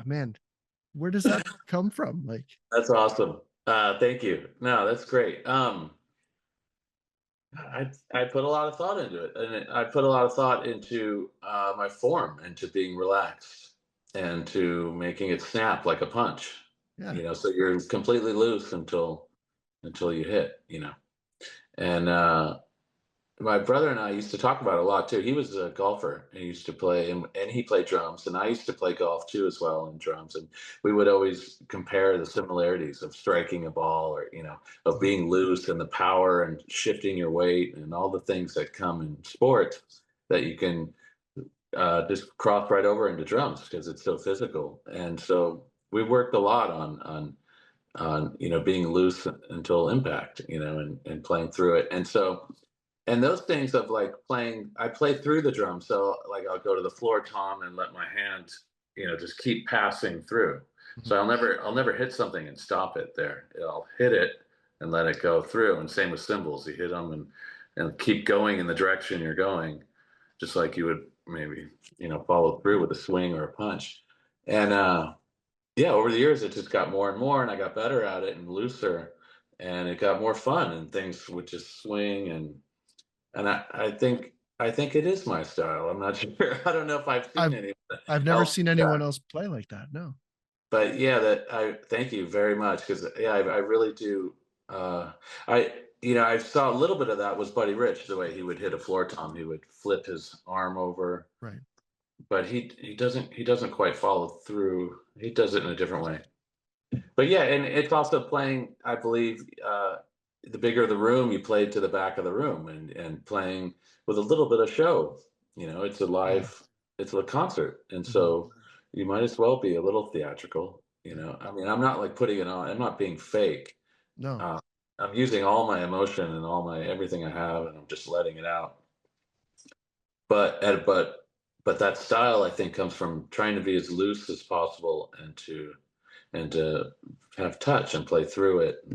man, where does that come from? Like, That's awesome. Thank you. No, that's great. I put a lot of thought into it, and I put a lot of thought into my form, into being relaxed, and to making it snap like a punch. Yeah. So you're completely loose until you hit. And my brother and I used to talk about it a lot too. He was a golfer and he used to play, and he played drums, and I used to play golf too as well, and drums. And we would always compare the similarities of striking a ball, or of Mhm. being loose, and the power and shifting your weight and all the things that come in sports that you can just cross right over into drums because it's so physical. And so we worked a lot on being loose until impact, and playing through it. And those things of like playing, I play through the drum. So like I'll go to the floor tom and let my hands, just keep passing through. Mhm. So I'll never hit something and stop it there. I'll hit it and let it go through. And same with cymbals, you hit them and keep going in the direction you're going, just like you would maybe, follow through with a swing or a punch. And yeah, over the years it just got more and more, and I got better at it and looser, and it got more fun, and things would just swing. And I think it is my style. I'm not sure. I don't know if I've seen I've anyone I've never else seen do that. anyone else play like that. No. But yeah, that I thank you very much, because yeah, I really do. I I saw a little bit of that was Buddy Rich, the way he would hit a floor tom. He would flip his arm over, Right. but he doesn't quite follow through. He does it in a different way. But yeah, and it's also playing, I believe, the bigger the room, you play to the back of the room, and playing with a little bit of show. It's a Yeah. live, it's a concert, and Mhm. so you might as well be a little theatrical. Yeah. I mean, I'm not like putting it on. I'm not being fake. No. Uh, I'm using all my emotion and all my everything I have, and I'm just letting it out. But that style, I think, comes from trying to be as loose as possible, and to have touch and play through it.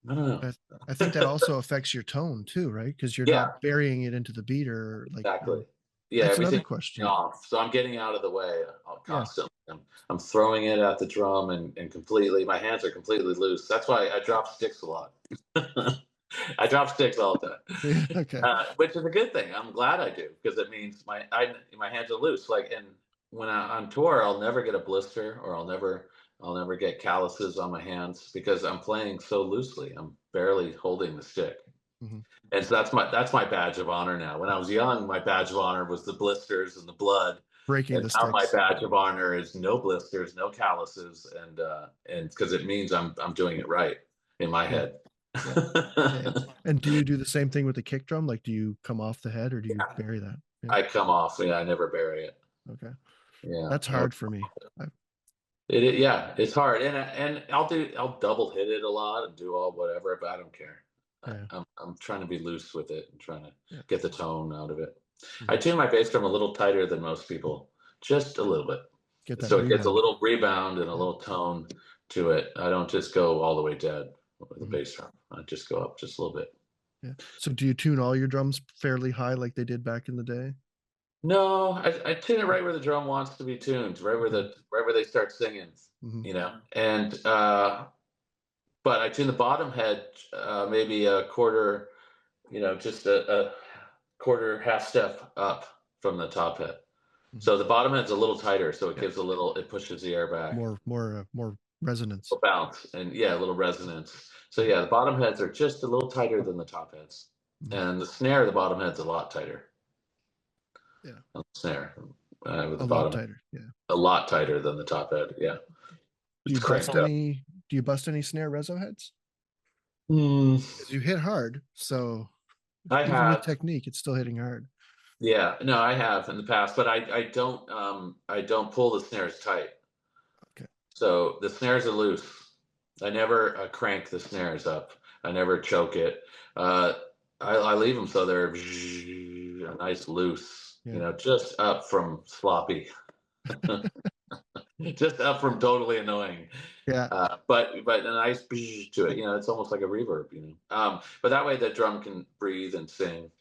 I don't know. I think that also affects your tone too, right? Because you're Yeah, not burying it into the beat or like, exactly. Yeah, that's another everything's question. off. So I'm getting out of the way Yeah. constantly. I'm throwing it at the drum, and completely, my hands are completely loose. That's why I drop sticks a lot. I drop sticks all the time, Yeah. Okay. which is a good thing. I'm glad I do, because it means my hands are loose. Like, and when on tour, I'll never get a blister, or I'll never get calluses on my hands, because I'm playing so loosely. I'm barely holding the stick. Mhm. And so that's my badge of honor now. When I was young, my badge of honor was the blisters and the blood. Breaking And the now my sticks. badge of honor is no blisters, no calluses, and because it means I'm doing it right in my Yeah. head. Yeah. Yeah. And do you do the same thing with the kick drum? Like, do you come off the head or do you bury that? Yeah. I come off. Yeah, I never bury it. Okay. Yeah. That's hard for me. I, Yeah, it's hard, and I'll double hit it a lot and do all whatever, but I don't care. yeah. I'm trying to be loose with it and trying to Yeah. get the tone out of it. I Mhm. tune my bass drum a little tighter than most people, just a little bit, Get that so it gets a rebound. little rebound and a Yeah. little tone to it. I don't just go all the way dead with the Mhm. bass drum. I just go up just a little bit. Yeah. So do you tune all your drums fairly high like they did back in the day? No, I tune it right where the drum wants to be tuned, Okay. right where they start singing. Mhm. And but I tune the bottom head maybe a quarter, just a quarter, half step up from the top head. Mhm. So the bottom head's a little tighter, so it Yeah. gives a little, it pushes the air back, More resonance. a bounce, and yeah, a little resonance. So yeah, the bottom heads are just a little tighter than the top heads, Mhm. and the snare, the bottom head's a lot tighter Yeah. on the snare, with A the lot bottom tighter. Yeah. a lot tighter than the top head. Yeah, Do it's you bust cranked up. any do you bust any snare reso heads? Hmm. Because you hit hard, so I even with have. technique, it's still hitting hard. Yeah, no, I have in the past, but I don't pull the snares tight. Okay. So the snares are loose. I never crank the snares up. I never choke it. Uh, I leave them so they're nice loose. Yeah. Just up from sloppy, just up from totally annoying. Yeah. But a nice to it. It's almost like a reverb. But that way the drum can breathe and sing.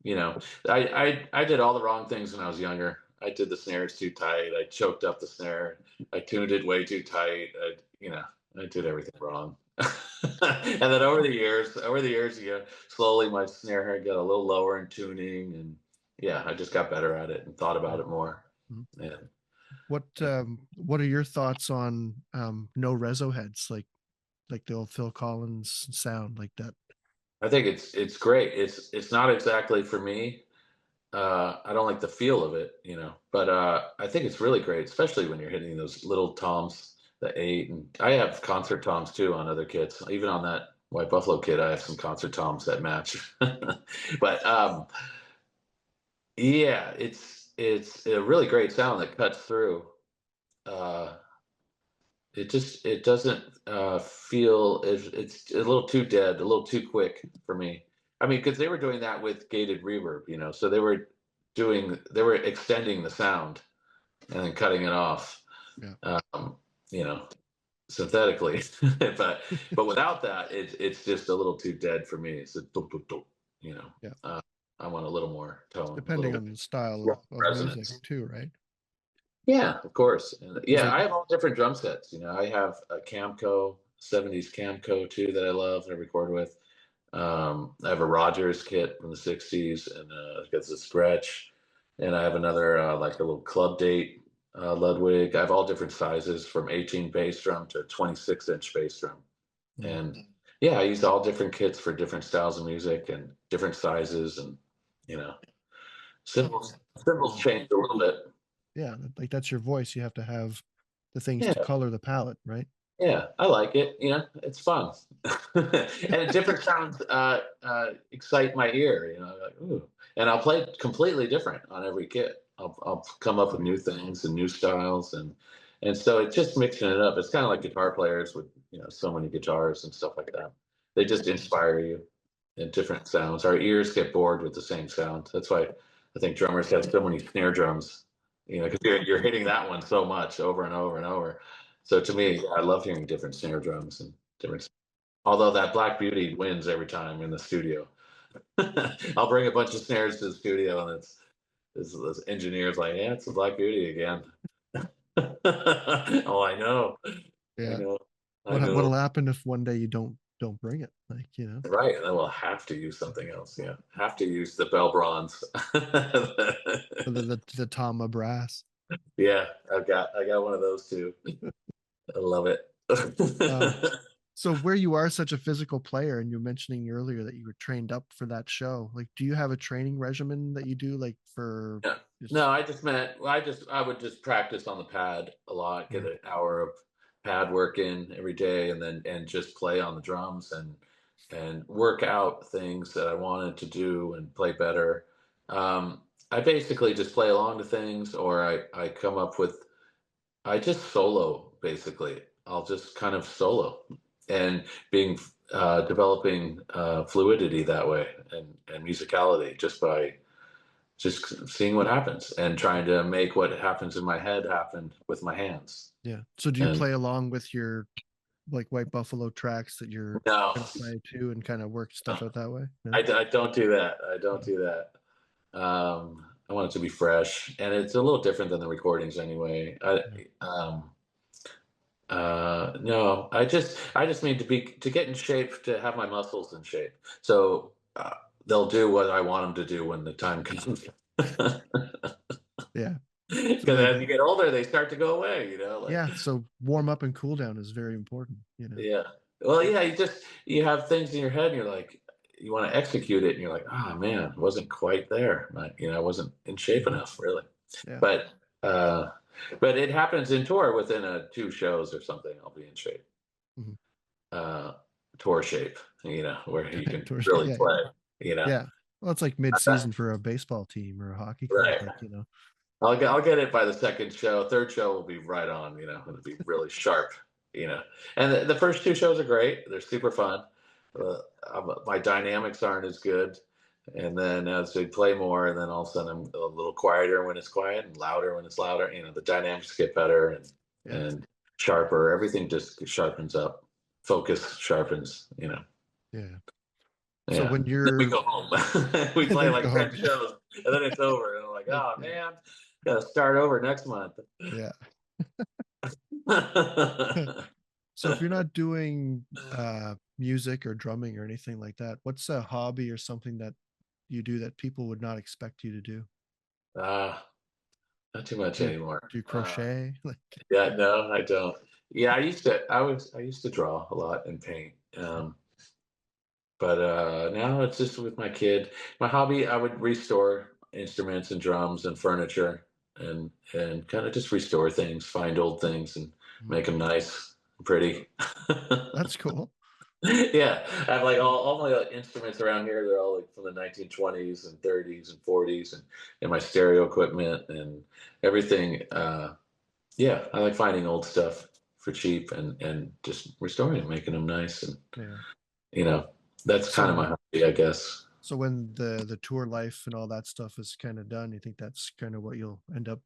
You know, I did all the wrong things when I was younger. I did the snares too tight. I choked up the snare. I tuned it way too tight. I did everything wrong. And then over the years, slowly my snare head got a little lower in tuning, and yeah, I just got better at it and thought Yeah. about it more. Mhm. And What are your thoughts on no reso heads, like the old Phil Collins sound like that? I think it's great. It's not exactly for me. I don't like the feel of it, but I think it's really great, especially when you're hitting those little toms, the eight, and I have concert toms too on other kits. Even on that White Buffalo kit, I have some concert toms that match. But yeah, it's a really great sound that cuts through. Uh, it doesn't feel it's a little too dead, a little too quick for me. I mean, because they were doing that with gated reverb, so they were extending the sound and then cutting it off, Yeah. um, you know, synthetically. but without that, it's just a little too dead for me. It's a dunk, dunk, dunk, you know. Yeah. I want a little more tone, a Depending little on the style more of music resonance. too, right? Yeah, of course. And Because yeah, I have all different drum sets. I have a Camco, 70s Camco too that I love and I record with. I have a Rogers kit from the 60s, and it gets a Scratch. And I have another, like a little Club Date Ludwig. I have all different sizes from 18 bass drum to 26-inch bass drum. mm, And yeah, I use all different kits for different styles of music and different sizes. And, you know, symbols change a little bit. yeah, like that's your voice. You have to have the things to Yeah. color the palette, right? Yeah, I like it. It's fun, and different sounds excite my ear. Like, ooh, and I'll play completely different on every kit. I'll come up with new things and new styles, and so it's just mixing it up. It's kind of like guitar players with so many guitars and stuff like that. They just inspire you in different sounds. Our ears get bored with the same sound. That's why I think drummers have so many snare drums. Because you're hitting that one so much over and over and over. So to me, yeah, I love hearing different snare drums and different. Although that Black Beauty wins every time in the studio. I'll bring a bunch of snares to the studio, and it's this engineer's like, yeah, it's the Black Beauty again. Oh, I know, I Yeah. know, I What'll know. happen if one day you don't bring it? Like. Right, and then we'll have to use something else. Yeah, have to use the bell bronze. The Tama brass. Yeah, I got one of those too. I love it. Um, so where you are such a physical player, and you're mentioning earlier that you were trained up for that show, like, do you have a training regimen that you do, like for Yeah. No, just? I just meant I would just practice on the pad a lot, get Mm, an hour of pad work in every day, and just play on the drums and work out things that I wanted to do and play better. I basically just play along to things, or I come up with I just solo basically. I'll just kind of solo and being developing fluidity that way and musicality just by just seeing what happens and trying to make what happens in my head happen with my hands. yeah. So do you And play along with your like White Buffalo tracks that you're no, gonna play too, and kind of work stuff out that way? No. I don't do that. I don't do that. I want it to be fresh, and it's a little different than the recordings anyway. Yeah. No, I just mean to get in shape, to have my muscles in shape. So they'll do what I want them to do when the time comes. Yeah. So Because like, as you get older, they start to go away. Like yeah. So warm up and cool down is very important. yeah. Well, yeah, you have things in your head and you're like you want to execute it and you're like, "Oh man, I wasn't quite there. I wasn't in shape Mhm. enough, really." Yeah. But uh but it happens in tour within two shows or something. I'll be in shape. Mhm. Uh tour shape, where you can Towards- really yeah. play, you know. Yeah. Well, it's like mid-season for a baseball team or a hockey club, Right. like. I'll get it by the second show. Third show will be right on. It'll be really sharp. And the first two shows are great. They're super fun. My dynamics aren't as good, and then as we play more, and then all of a sudden I'm a little quieter when it's quiet and louder when it's louder. The dynamics get better Yeah. and sharper. Everything just sharpens up. Focus sharpens. Yeah. So Yeah. when Then we you're go home. We and play then you like go 10 home, shows, and then it's over. And I'm like, like, oh man, gotta start over next month. yeah. So if you're not doing music or drumming or anything like that, what's a hobby or something that you do that people would not expect you to do? Ah, not too much Do you anymore. do you crochet? Like, Yeah, no, I don't. Yeah, I used to draw a lot and paint. But now it's just with my kid. My hobby, I would restore instruments and drums and furniture and kind of just restore things, find old things and mhm. make them nice, and pretty. That's cool. Yeah, I have like all my instruments around here. They're all like from the 1920s and 30s and 40s, and my stereo equipment and everything. Yeah, I like finding old stuff for cheap and just restoring them, making them nice, and Yeah. you know that's kind of my So hobby, I guess. so when the tour life and all that stuff is kind of done, you think that's kind of what you'll end up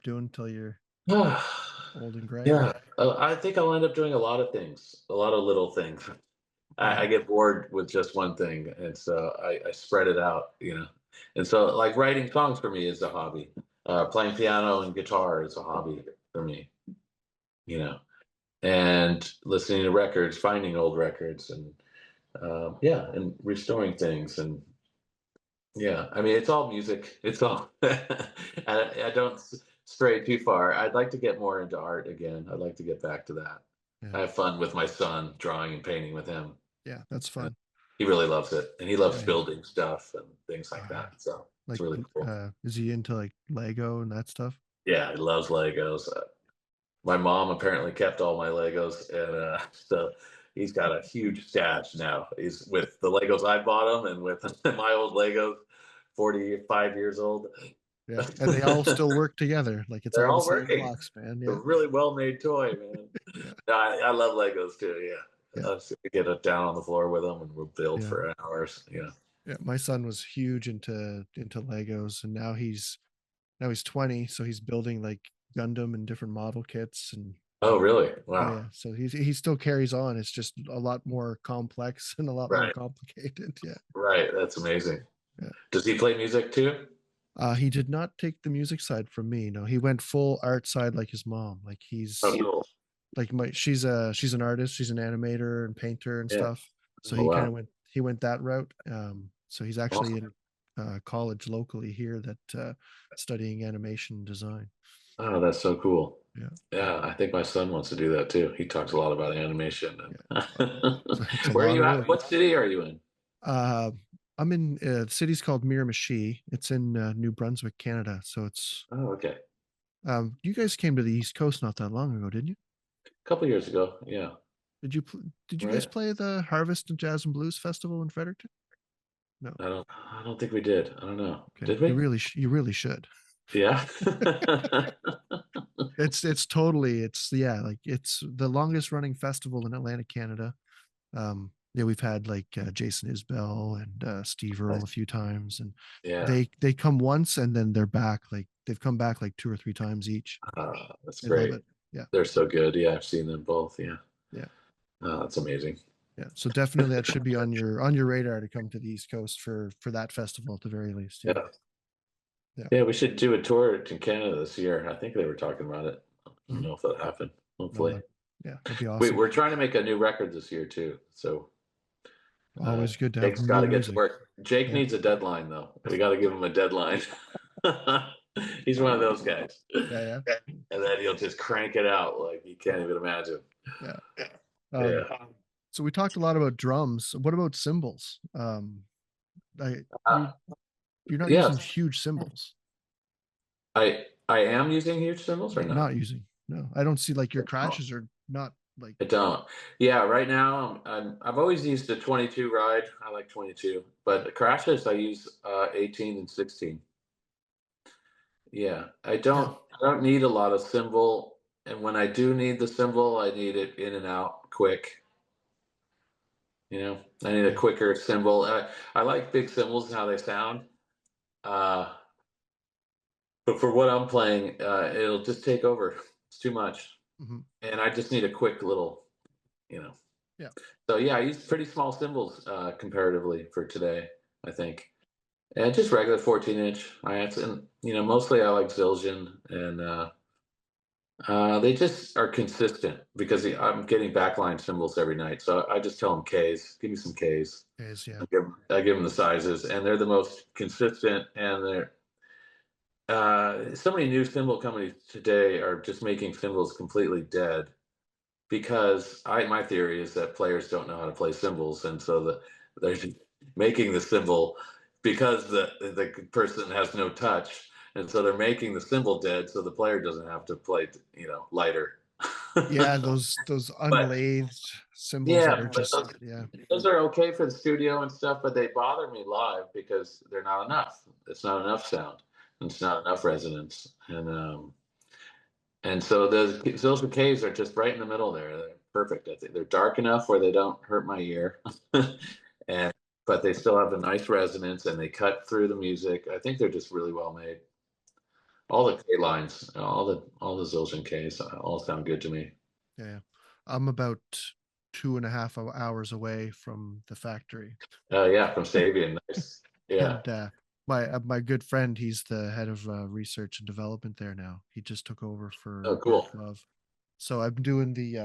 doing until you're old and gray? Yeah, I think I'll end up doing a lot of things, a lot of little things. Yeah. I get bored with just one thing, and so I spread it out, And so, like writing songs for me is a hobby. Playing piano and guitar is a hobby for me, you know. And listening to records, finding old records, and yeah, and restoring things, and yeah. I mean, it's all music. It's all. I don't stray too far. I'd like to get more into art again. I'd like to get back to that. Yeah. I have fun with my son, drawing and painting with him. Yeah, that's Uh, fun. He really loves it, and he loves Yeah, yeah. building stuff and things Oh like yeah. that. So it's Like really cool. is he into like Lego and that stuff? Yeah, he loves Legos. My mom apparently kept all my Legos, and so he's got a huge stash now. He's with the Legos I bought him, and with my old Legos, 45 years old. Yeah. And they all still work together. Like it's They're all the all same working. blocks, man. A Yeah. really well-made toy, man. Yeah. No, I love Legos too. Yeah, Yeah. we get it down on the floor with them, and we'll build Yeah. for hours. Yeah. Yeah. My son was huge into Legos, and now he's 20, so he's building like Gundam and different model kits, and Oh, really? oh Wow. yeah, so he still carries on. It's just a lot more complex and a lot more Right. complicated. Yeah. Right. That's amazing. Yeah. Does he play music too? He did not take the music side from me. No, he went full art side like his mom. Like Oh, he's cool. like my she's an artist, she's an animator and painter and Yeah. stuff. So Oh, wow. he went that route. So he's actually Awesome. in college locally here that studying animation design. Oh, that's so cool. Yeah. Yeah, I think my son wants to do that too. He talks a lot about animation. Yeah. And So it's a where are lot you of at? work. What city are you in? Uh, I'm in the city's called Miramichi. It's in New Brunswick, Canada. So it's Oh, okay. you guys came to the East Coast not that long ago, didn't you? A couple years ago. Yeah. Did you guys Right. play the Harvest and Jazz and Blues Festival in Fredericton? No. I don't think we did. I don't know. Okay. Did we? You really should. Yeah. It's totally yeah, like it's the longest running festival in Atlantic Canada. Yeah, we've had like Jason Isbell and Steve Earle Nice. a few times, and Yeah. they come once and then they're back. Like they've come back like two or three times each. That's They love great. it. Yeah, They're so good. Yeah, I've seen them both. Yeah. yeah, That's amazing. yeah. So definitely that should be on your radar to come to the East Coast for that festival at the very least. Yeah, Yeah. yeah. Yeah, we should do a tour to Canada this year. I think they were talking about it. I don't Mhm. know if that happened. No, Hopefully. yeah, that'd be We, awesome. we're trying to make a new record this year too. So Always good to have Jake's got new to get to music. work. Jake Yeah, needs a deadline though. We got to give him a deadline. He's one of those guys. yeah, yeah, And then he'll just crank it out like you can't even imagine. yeah. Yeah. So we talked a lot about drums. What about cymbals? I Uh, you're not yeah. using huge cymbals. I am using huge symbols or Like no? not using. No, I don't see like your crashes are not like. I don't. Yeah, right now I've always used a 22 ride. I like 22, but Yeah, the crashes I use 18 and 16. Yeah, yeah, I don't need a lot of cymbal, and when I do need the cymbal, I need it in and out quick. I need a yeah, quicker cymbal. I like big cymbals and how they sound, uh, but for what I'm playing, it'll just take over. It's too much, mhm, and I just need a quick little, you know. yeah, So yeah, I use pretty small cymbals comparatively for today, I think. And just regular 14-inch hi-hats, and mostly I like Zildjian and They just are consistent because I'm getting backline cymbals every night. So I just tell them Ks, give me some Ks. Is yeah. I give them the sizes, and they're the most consistent. And they're so many new cymbal companies today are just making cymbals completely dead because my theory is that players don't know how to play cymbals, and so they're just making the cymbal because the person has no touch, and so they're making the cymbal dead so the player doesn't have to play lighter. Yeah, those But unlathed symbols that yeah, are but just yeah. those are okay for the studio and stuff, but they bother me live because they're not enough. It's not enough sound. It's not enough resonance, and so those bouquets are just right in the middle there. They're perfect. I think they're dark enough where they don't hurt my ear, and but they still have a nice resonance and they cut through the music. I think they're just really well made. All the K lines, all the Zildjian Ks, all sound good to me. Yeah. I'm about 2.5 hours away from the factory. Yeah, from Sabian, nice. Yeah. And my good friend, he's the head of research and development there now. He just took over Oh, for Mark cool. Love. So I'm doing the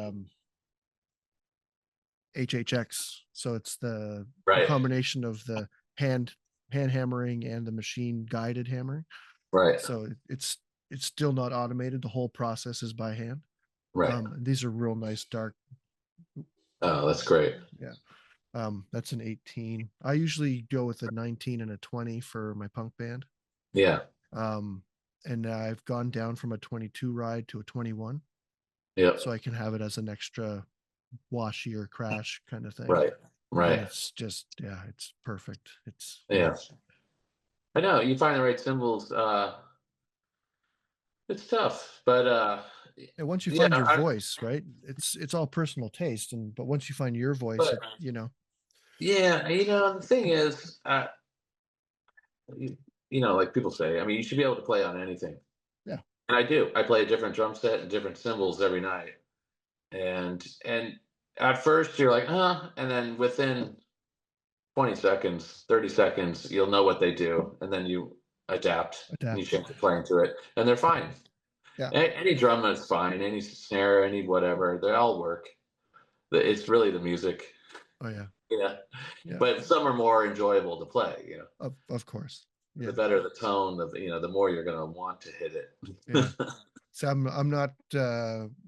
HHX. So it's the Right. combination of the hand hammering and the machine guided hammering. Right. So it's still not automated. The whole process is by hand. Right. These are real nice dark. Oh, that's great. Yeah. That's an 18. I usually go with a 19 and a 20 for my punk band. Yeah. Um, and I've gone down from a 22 ride to a 21, Yep. so I can have it as an extra washy or crash kind of thing. Right. And Right. it's just, yeah, it's perfect. It's Yeah. I know you find the right symbols. It's tough, but and once you yeah. find your voice, right? It's all personal taste, and but once you find your voice, But yeah, the thing is, like people say, I mean, you should be able to play on anything, yeah, and I do. I play a different drum set and different cymbals every night, and at first you're like, and then within 20 seconds, 30 seconds, you'll know what they do, and then you adapt and you adapt. change the playing to it, and they're fine. Yeah. Any drum is fine, any snare, any whatever, they all work. It's really the music, Oh yeah. yeah. Yeah. But some are more enjoyable to play. Of course. The Yeah. better the tone, the more you're going to want to hit it. Yeah. So I'm not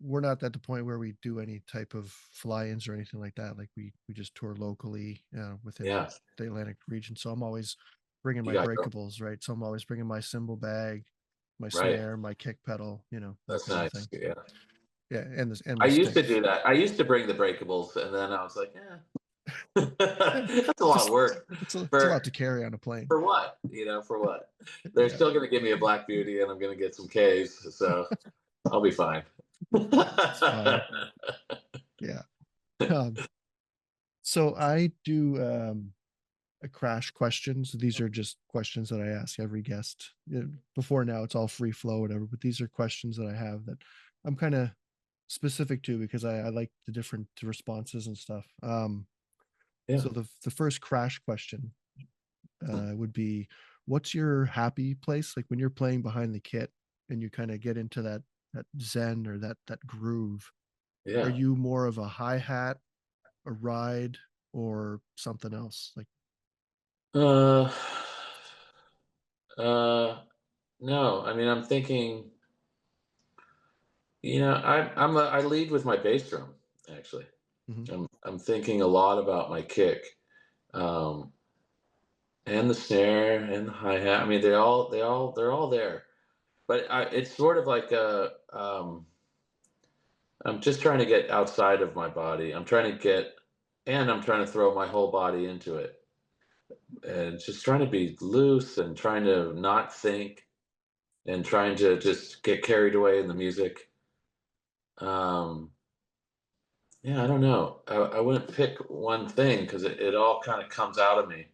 we're not at the point where we do any type of fly-ins or anything like that. Like we just tour locally within Yeah, the Atlantic region. So I'm always bringing you my got to breakables, right? So I'm always bringing my cymbal bag, my right. snare, my kick pedal, that That's kind of nice. thing. Yeah, Yeah, and I my used to do sticks. that. I used to bring the breakables, and then I was like, Yeah, that's a lot of just work it's a lot for to carry on a plane. for what? For what? They're Yeah, still going to give me a Black Beauty, and I'm going to get some Ks, so I'll be fine. it's fine. Yeah. Um, so I do crash questions. These are just questions that I ask every guest. Before now, it's all free flow, whatever. But these are questions that I have that I'm kind of specific to because I like the different responses and stuff. Yeah. So the first crash question would be, "What's your happy place? Like when you're playing behind the kit and you kind of get into that zen or that groove. Are Yeah. you more of a hi hat, a ride, or something else? Like, Uh, uh, no, I mean, I'm thinking, I lead with my bass drum, actually. mhm. I'm thinking a lot about my kick, um, and the snare and the hi-hat. I mean, they're all there. But it's sort of like I'm just trying to get outside of my body. I'm trying to throw my whole body into it. And just trying to be loose and trying to not think and trying to just get carried away in the music. Um, yeah, I don't know. I wouldn't pick one thing because it all kind of comes out of me.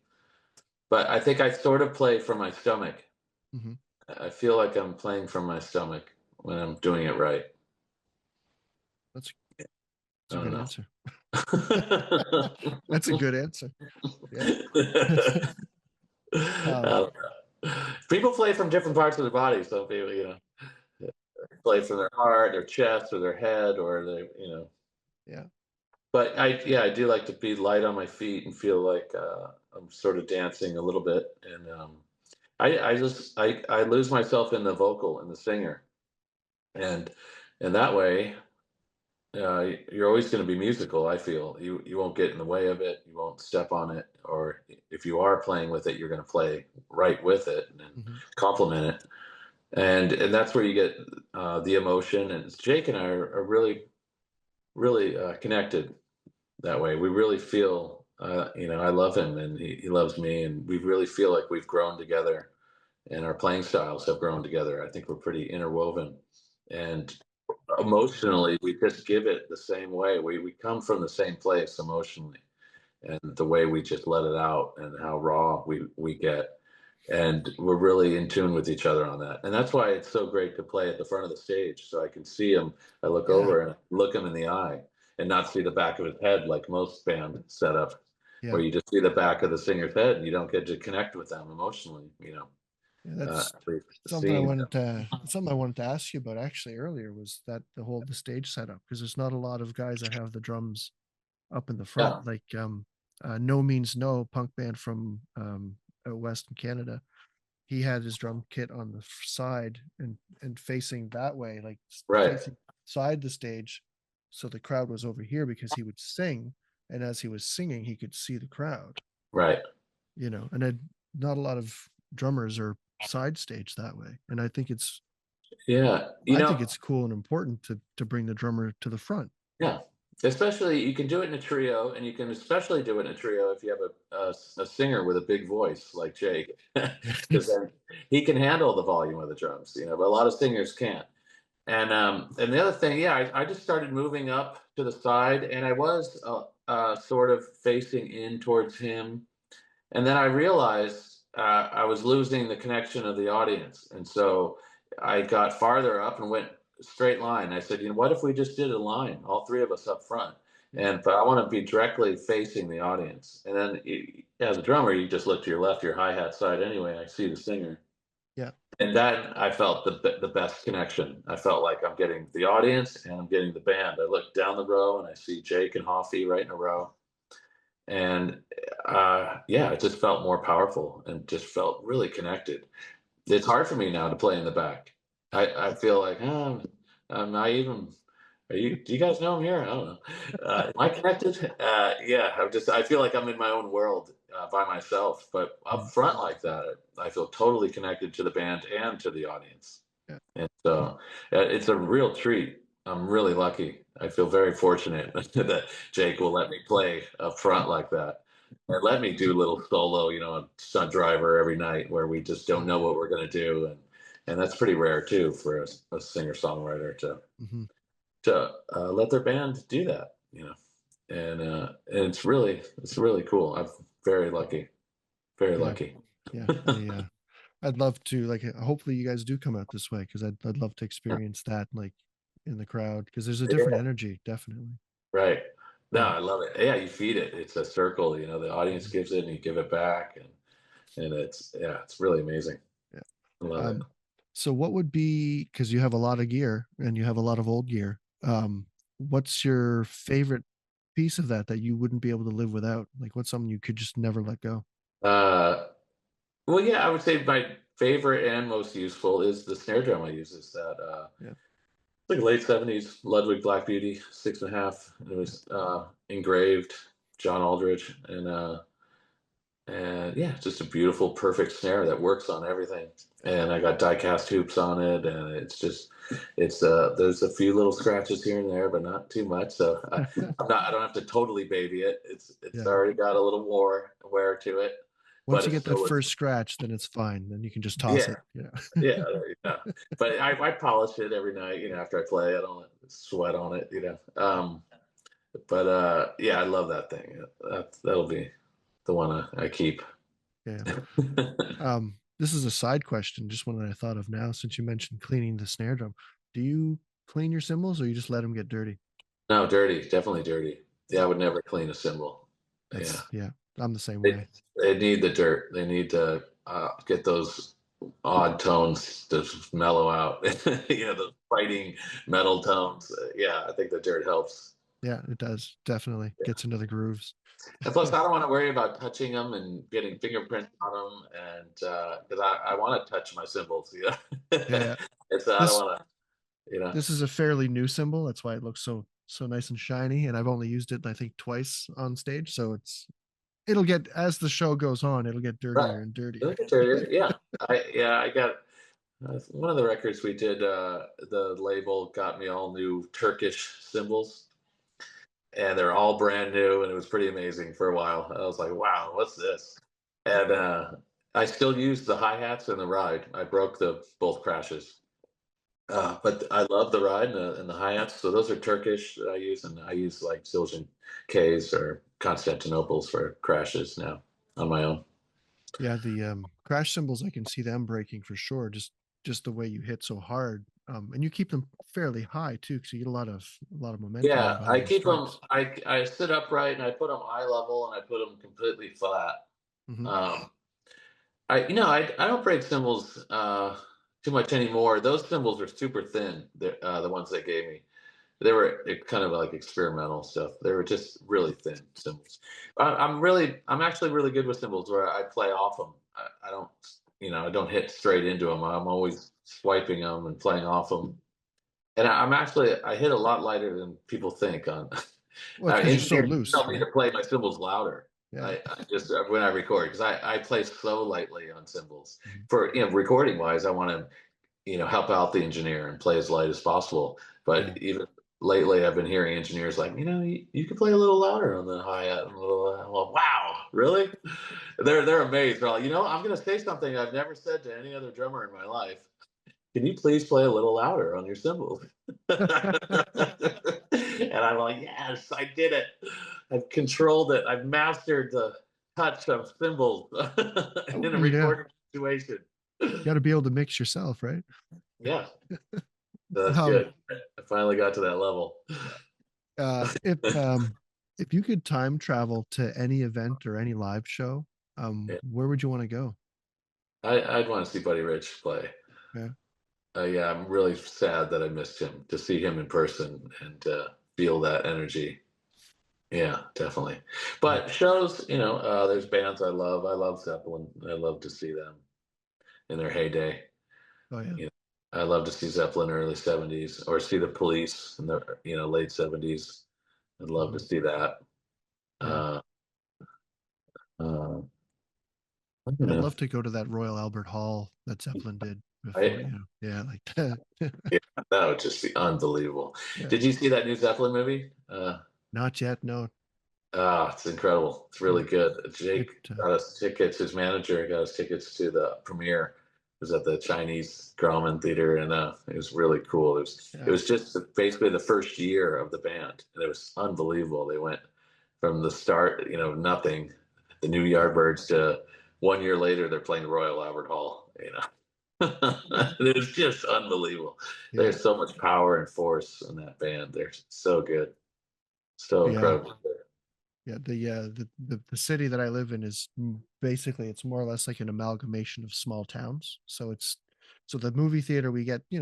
But I think I sort of play from my stomach. Mhm. I feel like I'm playing from my stomach when I'm doing it right. That's I a don't good know. answer. That's a good answer. Yeah. um, Uh, People play from different parts of the body. Some people. play from their heart, their chest, or their head, or Yeah. But I do like to be light on my feet and feel like I'm sort of dancing a little bit, and I lose myself in the vocal and the singer, and that way you're always going to be musical. I feel you won't get in the way of it, you won't step on it, or if you are playing with it, you're going to play right with it and Hmm. complement it, and that's where you get the emotion. And Jake and I are really connected that way. We really feel, I love him and he loves me, and we really feel like we've grown together, and our playing styles have grown together. I think we're pretty interwoven, and emotionally, we just give it the same way. We come from the same place emotionally, and the way we just let it out, and how raw we get, and we're really in tune with each other on that. And that's why it's so great to play at the front of the stage, so I can see him. I look Yeah. over and look him in the eye, and not see the back of his head like most band setup, Yeah. where you just see the back of the singer's head and you don't get to connect with them emotionally. Yeah, that's We've something I seen. wanted to something I wanted to ask you about actually earlier was that the stage setup, because there's not a lot of guys that have the drums up in the Yeah, front. Like No Means No, punk band from out west in Canada. He had his drum kit on the side and facing that way, like right, facing side the stage, so the crowd was over here because he would sing, and as he was singing, he could see the crowd. right. And not a lot of drummers are side stage that way, and Yeah, I think it's cool and important to bring the drummer to the front. yeah. Especially, you can do it in a trio, and you can especially do it in a trio if you have a singer with a big voice like Jake, because then he can handle the volume of the drums. But a lot of singers can't. And the other thing, yeah, I just started moving up to the side, and I was sort of facing in towards him, and then I realized I was losing the connection of the audience, and so I got farther up and went straight line. I said, what if we just did a line, all three of us up front? Yeah. And but I want to be directly facing the audience. And then, as a drummer, you just look to your left, your hi hat side anyway. I see the singer, Yeah. and that I felt the best connection. I felt like I'm getting the audience and I'm getting the band. I look down the row and I see Jake and Hoffy right in a row, and yeah, it just felt more powerful and just felt really connected. It's hard for me now to play in the back. I feel like, I'm not even. Do you guys know I'm here? I don't know. Am I connected? Yeah, I feel like I'm in my own world by myself. But Yeah. up front like that, I feel totally connected to the band and to the audience. Yeah. And so it's a real treat. I'm really lucky. I feel very fortunate that Jake will let me play up front like that. And let me do a little solo, a stunt driver every night where we just don't Oh know yeah. what we're going to do. And that's pretty rare too for a singer songwriter Hmm. to let their band do that. And it's really cool. I'm very lucky, very Yeah. lucky. Yeah. I'd love to, like, hopefully you guys do come out this way, because I'd love to experience that, like, in the crowd, because there's a different Yeah, energy, definitely. right. No, Yeah. I love it. Yeah, you feed it. It's a circle. The audience Mhm. gives it, and you give it back, and it's really amazing. Yeah. I love it. Um, so what would be, because you have a lot of gear and you have a lot of old gear, what's your favorite piece of that you wouldn't be able to live without? Like, what's something you could just never let go? Uh, well, yeah, I would say my favorite and most useful is the snare drum I use. Is that Yeah. like a late '70s Ludwig Black Beauty 6.5. It Yeah. was engraved John Aldridge, and yeah, it's just a beautiful, perfect snare that works on everything. And I got die-cast hoops on it, and there's a few little scratches here and there, but not too much. So I don't have to totally baby it. It's Yeah. already got a little wear to it, Once but you it's get that still first scratch, then it's fine. Then you can just toss yeah, it. Yeah. yeah, there you go. But I polish it every night, after I play. I don't sweat on it. But yeah, I love that thing. That'll be the one I keep. Yeah. This is a side question, just one that I thought of now, since you mentioned cleaning the snare drum. Do you clean your cymbals, or you just let them get dirty? No, dirty, definitely dirty. Yeah, I Yeah. would never clean a cymbal. Yeah, Yeah. I'm the same they way. they need the dirt. They need to get those. odd tones to mellow out, the fighting metal tones. Yeah, I think that dirt helps. Yeah, it does. Definitely gets into the grooves. And plus, I don't want to worry about touching them and getting fingerprints on them, and because I want to touch my cymbals, Yeah. and so I don't This want to, you know. this is a fairly new symbol. That's why it looks so nice and shiny. And I've only used it, I think, twice on stage. So it'll get, as the show goes on, it'll get Right. dirtier and dirtier. Look at there, yeah. I got one of the records we did. The label got me all new Turkish cymbals, and they're all brand new, and it was pretty amazing for a while. I was like, wow, what's this? And I still use the hi hats and the ride. I broke the both crashes, but I love the ride and the hi hats. So those are Turkish that I use, and I use like Siljan K's or Constantinople's for crashes now on my own. Yeah, the crash cymbals, I can see them breaking for sure. Just the way you hit so hard, and you keep them fairly high too, because you get a lot of momentum in Yeah, I behind those keep them. strikes. I sit upright and I put them eye level and I put them completely flat. Hmm. Um, I don't break cymbals too much anymore. Those cymbals are super thin. The ones they gave me. They were kind of like experimental stuff. They were just really thin cymbals. I'm actually really good with cymbals where I play off them. I don't, I don't hit straight into them. I'm always swiping them and playing off them. And I hit a lot lighter than people think on. Well, it's because you're so Engineers loose, tell me right? to play my cymbals louder. Yeah. I just when I record because I play so lightly on cymbals Mhm. for recording wise. I want to help out the engineer and play as light as possible. Yeah. But even lately, I've been hearing engineers like, you can play a little louder on the hi hat. Well, wow, really? They're amazed. They're like, I'm going to say something I've never said to any other drummer in my life. Can you please play a little louder on your cymbals? And I'm like, yes, I did it. I've controlled it. I've mastered the touch of cymbals in a Oh yeah. recording situation. You got to be able to mix yourself, right? Yeah, that's Um, good. I finally got to that level. yeah. If you could time travel to any event or any live show, Yeah. where would you want to go? I'd want to see Buddy Rich play. Yeah. Yeah, I'm really sad that I missed him. To see him in person and feel that energy. Yeah, definitely. Yeah. But shows, there's bands I love. I love Zeppelin. I love to see them in their heyday. Oh yeah. You know, I love to see Zeppelin early '70s or see the Police in the late '70s. I'd love to Mhm. see that. Yeah. Uh, uh, I don't I'd know. love to go to that Royal Albert Hall that Zeppelin did before, I yeah, like that. Yeah, that would just be unbelievable. Yeah. Did you see that new Zeppelin movie? Not yet. No. It's incredible. It's really Yeah. good. It Jake got us tickets. His manager got us tickets to the premiere. It was at the Chinese Grauman Theater, and it was really cool. It yeah. was just basically the first year of the band, and it was unbelievable. They went from the start, nothing, the New Yardbirds, to 1 year later they're playing the Royal Albert Hall. It was just unbelievable. Yeah. There's so much power and force in that band. They're so good, so Yeah. incredible. Yeah. The city that I live in is basically, it's more or less like an amalgamation of small towns. So the movie theater, we get, we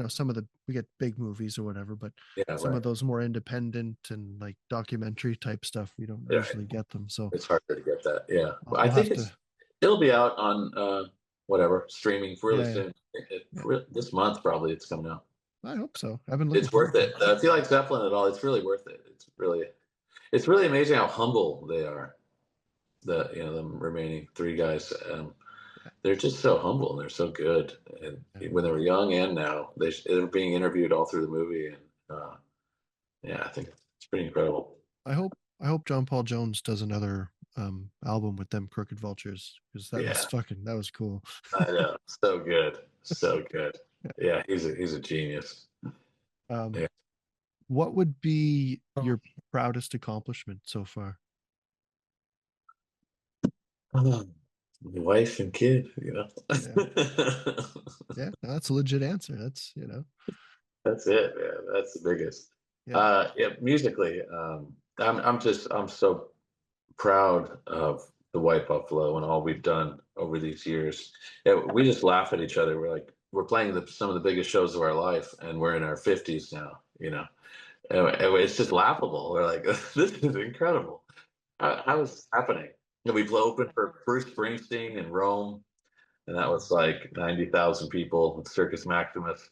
get big movies or whatever, but Yeah, some of right. those more independent and like documentary type stuff, we don't Yeah, usually get them. So it's harder to get that. Yeah, but I I'll think have to. it'll be out on whatever streaming really Yeah. Yeah. soon. Yeah. This month probably it's coming out. I hope so. I've been looking It's forward worth to it. it. If you like Zeppelin at all, it's really worth it. It's really amazing how humble they are. The remaining three guys, Yeah. they're just so humble and they're so good. And Yeah. when they were young and now, they're being interviewed all through the movie, and yeah, I think it's pretty incredible. I hope John Paul Jones does another album with them Crooked Vultures, because Yeah, that was cool. I know, so good, so good. Yeah, he's a genius. Um, Yeah. what would be your proudest accomplishment so far? Wife and kid, Yeah. Yeah, no, that's a legit answer. That's it, man. That's the biggest. Yeah. Yeah, musically, I'm so proud of the White Buffalo and all we've done over these years. Yeah, we just laugh at each other. We're like, we're playing some of the biggest shows of our life, and we're in our 50s now. And it's just laughable. We're like, this is incredible. How is this happening? And we opened for Bruce Springsteen in Rome, and that was like 90,000 people with Circus Maximus.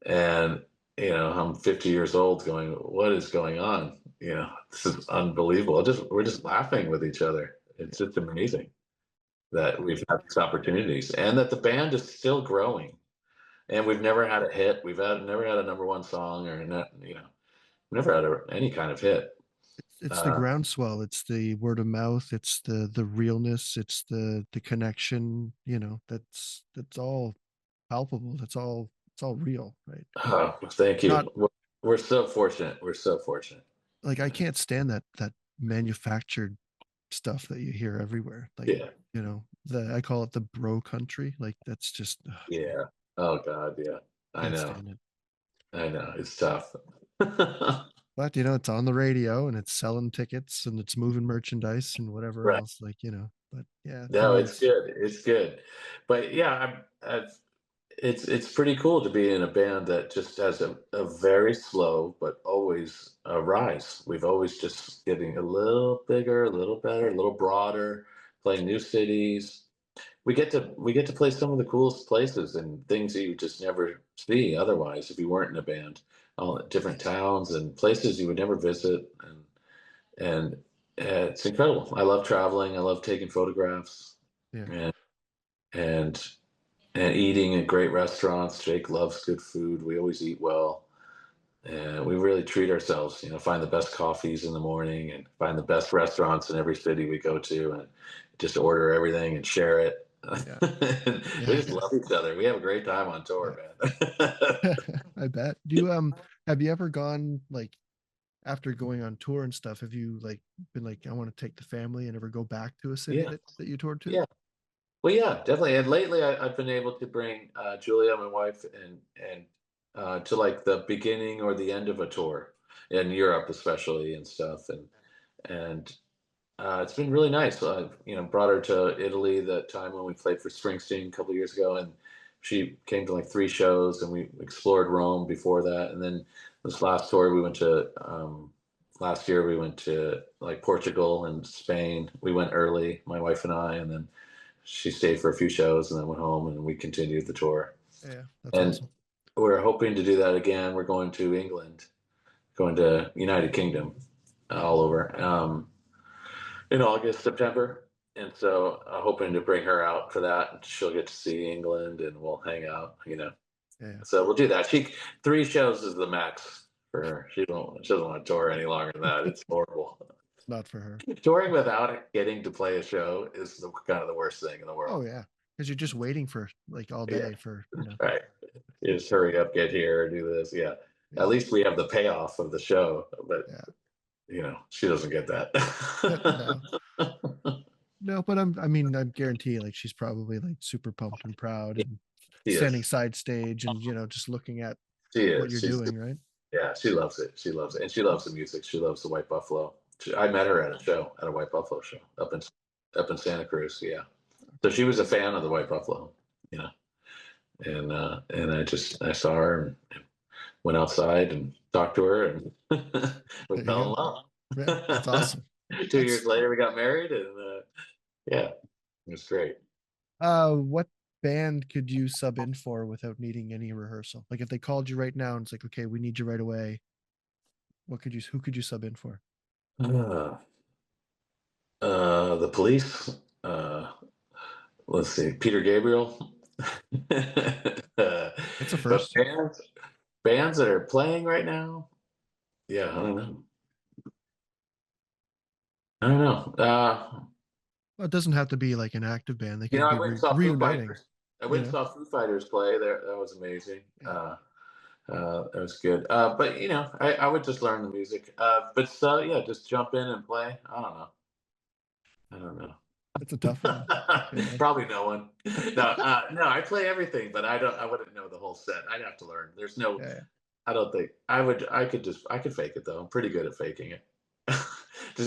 And I'm 50 years old, going, what is going on? This is unbelievable. We're just laughing with each other. It's just amazing that we've had these opportunities, and that the band is still growing. And we've never had a hit. Never had a number one song, or not. Never had any kind of hit. It's the Uh, groundswell, it's the word of mouth, it's the realness, it's the connection, that's all palpable, it's all real, right? Thank you. Not We're so fortunate. We're so fortunate. like I can't stand that manufactured stuff that you hear everywhere. Like, Yeah. the I call it the bro country. Like that's just Yeah. Oh God. Yeah. I can't know. stand it. I know. It's tough. But it's on the radio and it's selling tickets and it's moving merchandise and whatever Right. else. Like, but yeah, for No, me it's it's good. It's good. But yeah, it's pretty cool to be in a band that just has a very slow but always a rise. We've always just getting a little bigger, a little better, a little broader, playing new cities. We get to play some of the coolest places and things that you just never see otherwise if you weren't in a band. All different towns and places you would never visit, and it's incredible. I love traveling. I love taking photographs, yeah. and and and eating at great restaurants. Jake loves good food. We always eat well, and we really treat ourselves. Find the best coffees in the morning, and find the best restaurants in every city we go to, and just order everything and share it. Yeah. And we Yeah. just love each other. We have a great time on tour, man. Yeah. I bet. Do you have you ever gone like after going on tour and stuff, have you like been like, I want to take the family and ever go back to a city Yeah, that you toured to? yeah. Well, yeah, definitely. And lately, I've been able to bring Julia, my wife, and to like the beginning or the end of a tour in Europe, especially and stuff. And it's been really nice. I've brought her to Italy that time when we played for Springsteen a couple of years ago, and she came to like 3 shows, and we explored Rome before that. And then this last tour, we went to last year we went to like Portugal and Spain. We went early, my wife and I, and then she stayed for a few shows and then went home, and we continued the tour. Yeah, that's And awesome. we're hoping to do that again. We're going to England, going to United Kingdom, all over. In August, September. And so hoping to bring her out for that. She'll get to see England and we'll hang out. Yeah, So we'll do that. 3 shows is the max for her. She doesn't want to tour any longer than that. It's horrible. it's not for her. Touring without getting to play a show is kind of the worst thing in the Oh world. yeah, because you're just waiting for like all Yeah. day for Right. You just hurry up, get here, do this. Yeah. At yeah, least we have the payoff of the show, but yeah. she doesn't get No, that. no, but I mean, I guarantee like she's probably like super pumped and proud and She standing is. side stage and just looking at She what is. you're doing, right? Yeah, she loves it. She loves it, and she loves the music. She loves the White Buffalo. I met her at a show, at a White Buffalo show up in Santa Cruz. Yeah, so she was a fan of the White Buffalo. You know, and I saw her and went outside and talked to her, and we There you fell in go. Yeah, that's love. awesome. 2 years That's later, we got married, and yeah, it was great. what band could you sub in for without needing any rehearsal? Like if they called you right now and it's like, okay, we need you right away. Who could you sub in for? Uh, the Police. Let's see, Peter Gabriel. That's a But first. bands that are playing right now, yeah, I don't know. I don't know. Well, it doesn't have to be like an active band. They could I be went and saw Foo reuniting, Fighters. I you went and know? saw Foo Fighters play. There, that was amazing. Yeah. That was good. But I would just learn the music. But so yeah, just jump in and play. I don't know. I don't know. It's a tough one. Yeah. Probably no one. No, I play everything, but I don't. I wouldn't know the whole set. I'd have to learn. There's no. Yeah. I don't think I would. I could fake it though. I'm pretty good at faking it.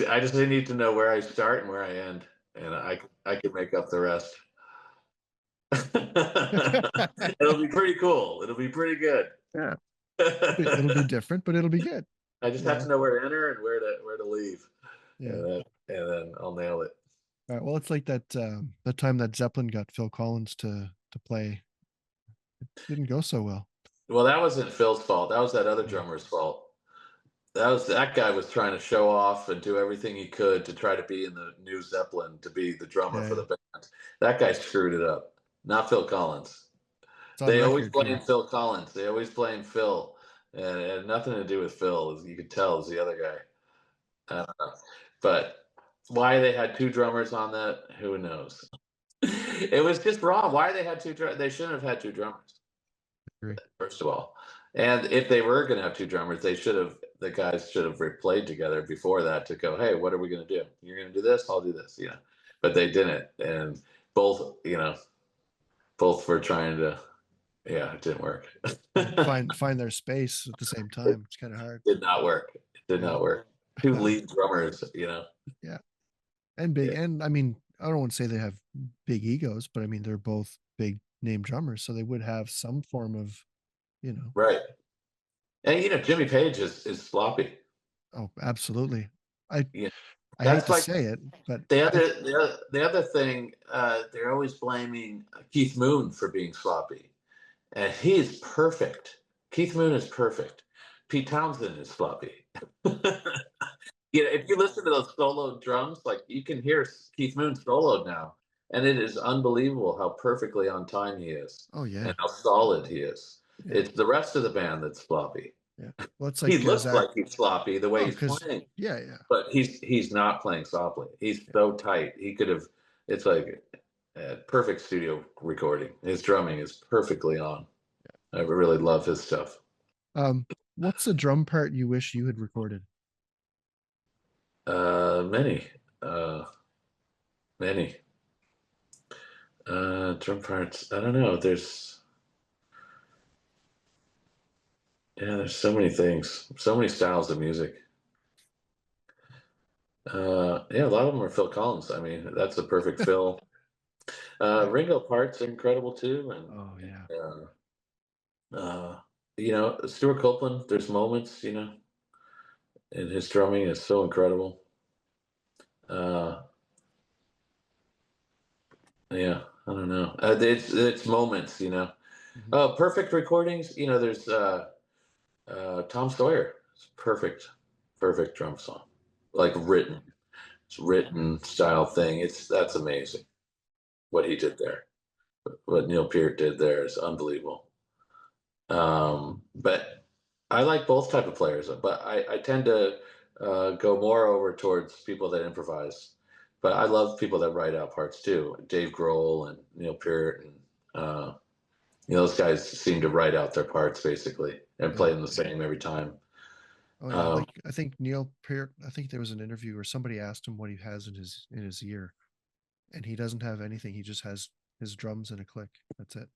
I just need to know where I start and where I end, and I could make up the rest. It'll be pretty cool. It'll be pretty good. Yeah. It'll be different, but it'll be good. I just You have know? to know where to enter and where to leave, Yeah. and then I'll nail it. Right. Well, it's like that time that Zeppelin got Phil Collins to play. It didn't go so well. Well, that wasn't Phil's fault. That was that other Yeah. drummer's fault. That guy was trying to show off and do everything he could to try to be in the new Zeppelin, to be the drummer for Yeah. the band. That guy screwed it up. Not Phil Collins. It's on They always record blame too. Phil Collins. They always blame Phil, and it had nothing to do with Phil. As you could tell, it was the other guy. I don't know. But why they had two drummers on that, who knows? It was just wrong. Why they had two drummers? They shouldn't have had two drummers, Agree. first of all. And if they were going to have two drummers, the guys should have played together before that to go, hey, what are we going to do? You're going to do this, I'll do this, But they didn't, and both, both were trying to, yeah, it didn't work. Yeah. Find their space at the same time. It's kind of hard. Did not work. It did Yeah. not work. Two lead drummers. Yeah. And big, Yeah. and I mean, I don't want to say they have big egos, but I mean they're both big name drummers, so they would have some form of, you know. Right. And Jimmy Page is sloppy. Oh, absolutely. I Yeah. I hate That's to like say it, but the other thing. They're always blaming Keith Moon for being sloppy, and he's perfect. Keith Moon is perfect. Pete Townsend is sloppy. If you listen to those solo drums, like you can hear Keith Moon soloed now, and it is unbelievable how perfectly on time he is, oh yeah, and how solid he is. yeah, It's the rest of the band that's sloppy. yeah. Well, it's He like looks Zach. like he's sloppy the way Oh, he's because playing, yeah, yeah, but he's not playing softly. He's yeah. so tight. He could have. It's like a perfect studio recording. His drumming is perfectly on. I really love his stuff. What's the drum part you wish you had recorded? Many, uh, many drum parts. I don't know. There's so many things, so many styles of music. Yeah, a lot of them are Phil Collins. I mean, that's a perfect Phil. Yeah. Ringo Park's incredible too, Oh yeah. and Stuart Copeland. There's moments, and his drumming is so incredible. Uh, yeah, I don't know. It's moments. Mhm. Perfect recordings. There's Tom Sawyer. It's perfect drum song, like written. It's written style thing. That's amazing. What he did there, what Neil Peart did there is unbelievable. But I like both type of players, but I tend to go more over towards people that improvise. But I love people that write out parts too. Dave Grohl and Neil Peart, and those guys seem to write out their parts basically and Yeah. play them the same every time. Oh yeah. Um, Like I think Neil Peart. I think there was an interview where somebody asked him what he has in his ear, and he doesn't have anything. He just has his drums and a click. That's it.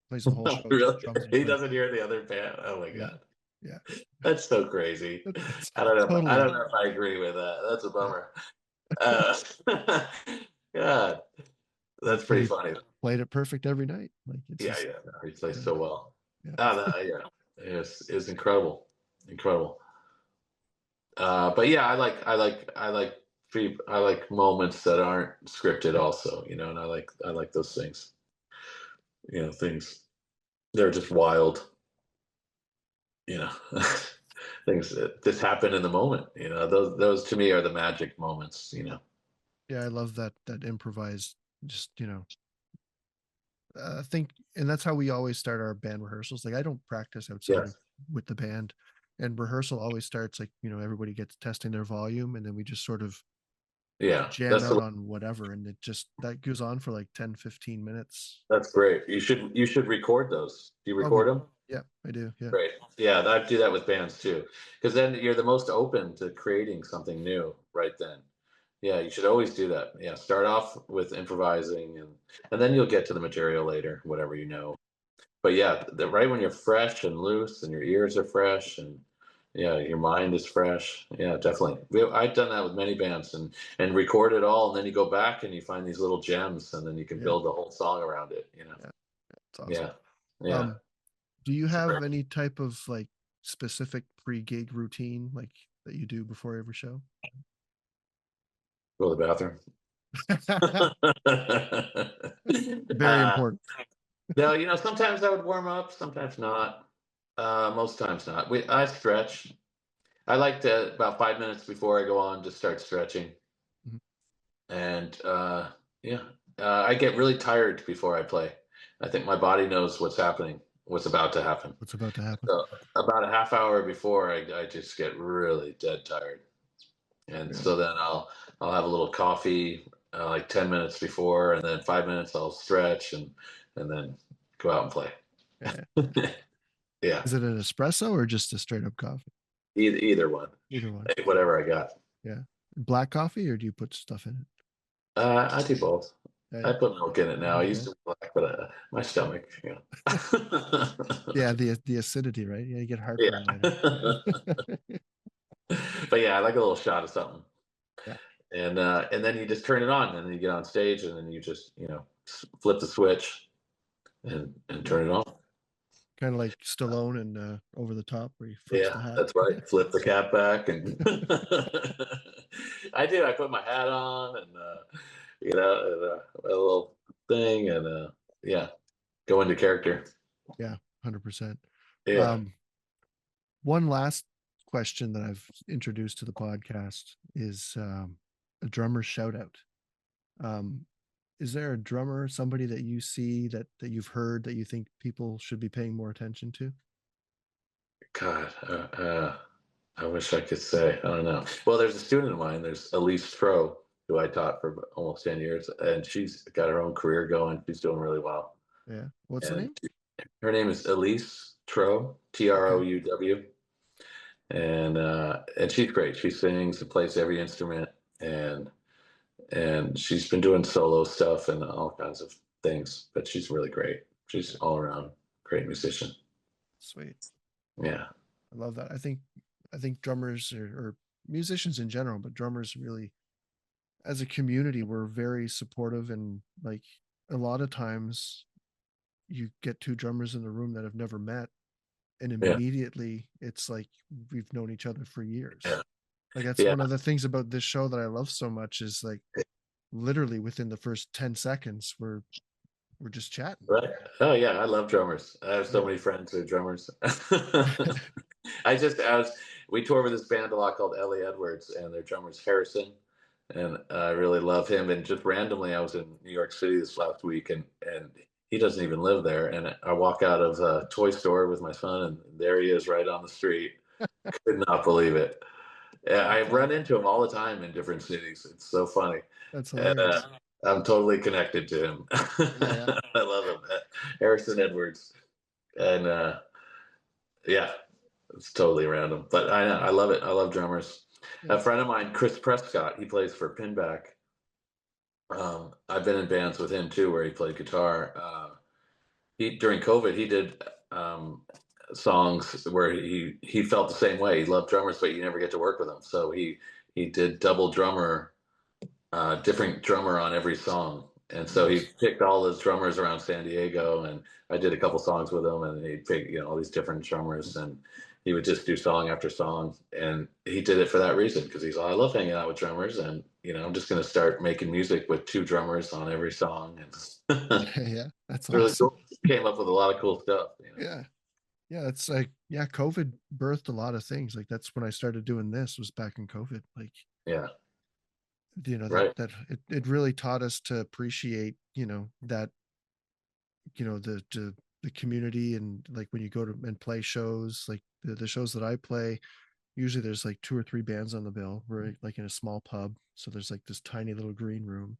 Plays the whole show with really, drums and a he click. doesn't hear the other band. Oh my Yeah. god. Yeah. That's so crazy. It's I don't know. I totally. don't know if I agree with that. That's a Yeah. bummer. Uh, God, that's But pretty he funny. played it perfect every night. Like it's Yeah, just yeah. No, he plays yeah. so well. Yeah. No, yeah, it's incredible, incredible. But yeah, I like moments that aren't scripted, also. And I like those things. Things they're just wild. You know, things that just happen in the moment. Those to me are the magic moments. Yeah, I love that improvised just, I think, and that's how we always start our band rehearsals. Like I don't practice outside of Yes. with the band, and rehearsal always starts like, everybody gets testing their volume, and then we just sort of Yeah, jam out on whatever, and it just that goes on for like 10-15 minutes. that's great. You should record those. Do you Oh, we record them? yeah, I do. Yeah. Great. Yeah, I do that with bands too, because then you're the most open to creating something new right then. Yeah, you should always do that. Yeah, start off with improvising, and then you'll get to the material later, whatever you know. But yeah, right when you're fresh and loose and your ears are fresh, and Yeah, your mind is fresh. Yeah, definitely. I've done that with many bands and record it all, and then you go back and you find these little gems, and then you can Yeah, build the whole song around it. yeah, it's awesome. Yeah, yeah. Um, do you It's have great. any type of like specific pre-gig routine like that you do before every show? Go to the bathroom. Very uh, important. no, sometimes I would warm up, sometimes not. Most times not. I stretch. I like to about 5 minutes before I go on, just start stretching, Mhm. and yeah, I get really tired before I play. I think my body knows what's happening, what's about to happen. What's about to happen? So about a half hour before, I just get really dead tired, and Yeah, so then I'll have a little coffee like 10 minutes before, and then 5 minutes I'll stretch and then go out and play. yeah. Yeah, Is it an espresso or just a straight up coffee? either one, Either one. whatever I got. Yeah. Black coffee or do you put stuff in it? I do both. Yeah, I put milk in it now. I used yeah. to black, but my stomach, Yeah, the acidity, right? Yeah, you get heartburn yeah. later. Yeah. But yeah, I like a little shot of something, Yeah. and then you just turn it on, and then you get on stage, and then you just flip the switch and Yeah. turn it on. Kind of like Stallone and Over the Top where he flips Yeah, the hat. that's right. Flip the cap back, and I do. I put my hat on, and a little thing, and yeah, go into character. Yeah, 100%. Yeah. Um, one last question that I've introduced to the podcast is a drummer shout out. Um, is there a drummer, somebody that you see that you've heard that you think people should be paying more attention to? God, I wish I could say. I don't know. Well, there's a student of mine. There's Elise Tro, who I taught for almost 10 years, and she's got her own career going. She's doing really well. Yeah. What's the And name? her name is Elise Tro, Trouw, Okay. and she's great. She sings and plays every instrument, and and she's been doing solo stuff and all kinds of things. But she's really great. She's all around great musician. Sweet. Yeah, I love that. I think drummers or musicians in general, but drummers really as a community we're very supportive and like a lot of times you get two drummers in the room that have never met and yeah, immediately it's like we've known each other for yeah, years. Like that's yeah. one of the things about this show that I love so much is like literally within the first 10 seconds we're just chatting. Right. Oh yeah, I love drummers. I have so Yeah. many friends who are drummers. I was we tour with this band a lot called Ellie Edwards, and their drummer's Harrison, and I really love him. And just randomly, I was in New York City this last week, and he doesn't even live there. And I walk out of a toy store with my son, and there he is right on the street. Could not believe it. Yeah, I That's run awesome. into him all the time in different cities. It's so funny. That's And hilarious. I'm totally connected to him. Yeah, I love him. Harrison Edwards. And yeah, it's totally random. But I love it. I love drummers. yeah. A friend of mine, Chris Prescott, he plays for Pinback. I've been in bands with him too, where he played guitar. He during COVID, he did songs where he felt the same way. He loved drummers, but you never get to work with him. So he did double drummer, different drummer on every song. And so he Nice. picked all his drummers around San Diego, and I did a couple songs with him, and he picked all these different drummers, and he would just do song after song, and he did it for that reason because he's like, I love hanging out with drummers, and I'm just going to start making music with two drummers on every song, and Yeah, that's really awesome. cool. Came up with a lot of cool stuff. Yeah. Yeah, it's like yeah, COVID birthed a lot of things. Like that's when I started doing this was back in COVID. Like Yeah, that right. it really taught us to appreciate that the community and like when you go to and play shows like the shows that I play usually there's like two or three bands on the bill. We're like in a small pub, so there's like this tiny little green room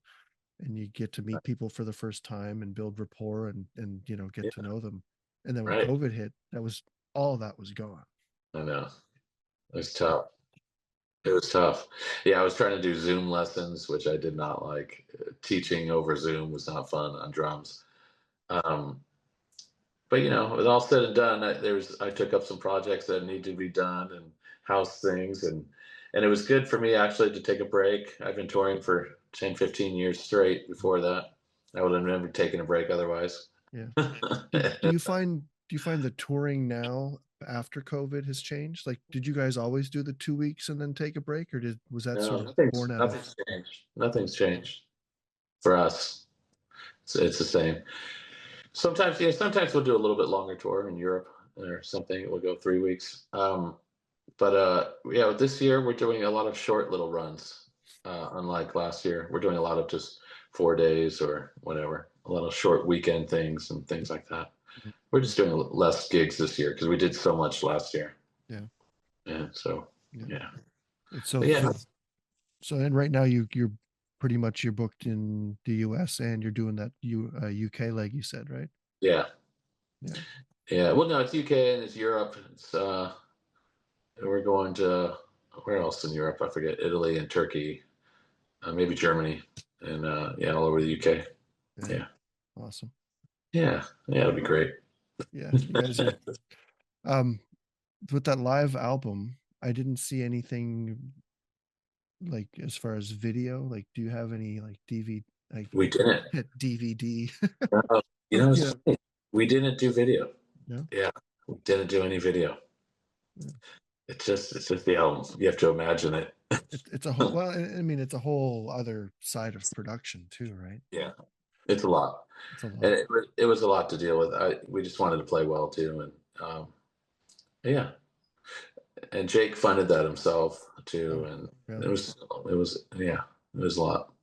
and you get to meet people for the first time and build rapport and get to Yeah, know them. And then when right. COVID hit, that was all that was gone. I know. It was tough. It was tough. Yeah, I was trying to do Zoom lessons, which I did not like. Teaching over Zoom was not fun on drums. Um, but with all said and done, I took up some projects that need to be done and house things, and it was good for me actually to take a break. I've been touring for 10, 15 years straight before that. I would have never taken a break otherwise. Yeah. Do you find the touring now after COVID has changed? Like, did you guys always do the 2 weeks and then take a break, or was that No, sort of nothing's born out of? nothing's changed. Nothing's changed for us. It's the same. Sometimes we'll do a little bit longer tour in Europe or something. We'll go 3 weeks. But yeah, this year we're doing a lot of short little runs. Unlike last year, we're doing a lot of just 4 days or whatever, a lot of short weekend things and things like that. Mhm. We're just doing less gigs this year because we did so much last year. Yeah. Yeah. So Yeah. yeah. It's so But yeah. and right now you're pretty much you're booked in the US and you're doing that UK leg, you said, right? Yeah. Yeah. Yeah. Well, no, it's UK and it's Europe. We're going to where else in Europe? I forget. Italy and Turkey, maybe Germany, and yeah, all over the UK. Yeah. Yeah. Awesome. Yeah. Yeah. It'll be great. Yeah. You guys are um with that live album, I didn't see anything like as far as video. Like, do you have any like DVD, like We didn't. DVD No, of, it's funny. We didn't do video. no? Yeah, we didn't do any video. Yeah. It's just the album. You have to imagine it. It's a whole, well, I mean, it's a whole other side of production too, right? Yeah, it's a lot, It's a and lot. it was a lot to deal with. We just wanted to play well too, and yeah, and Jake funded that himself too, Oh, and it really? was it was yeah, it was a lot.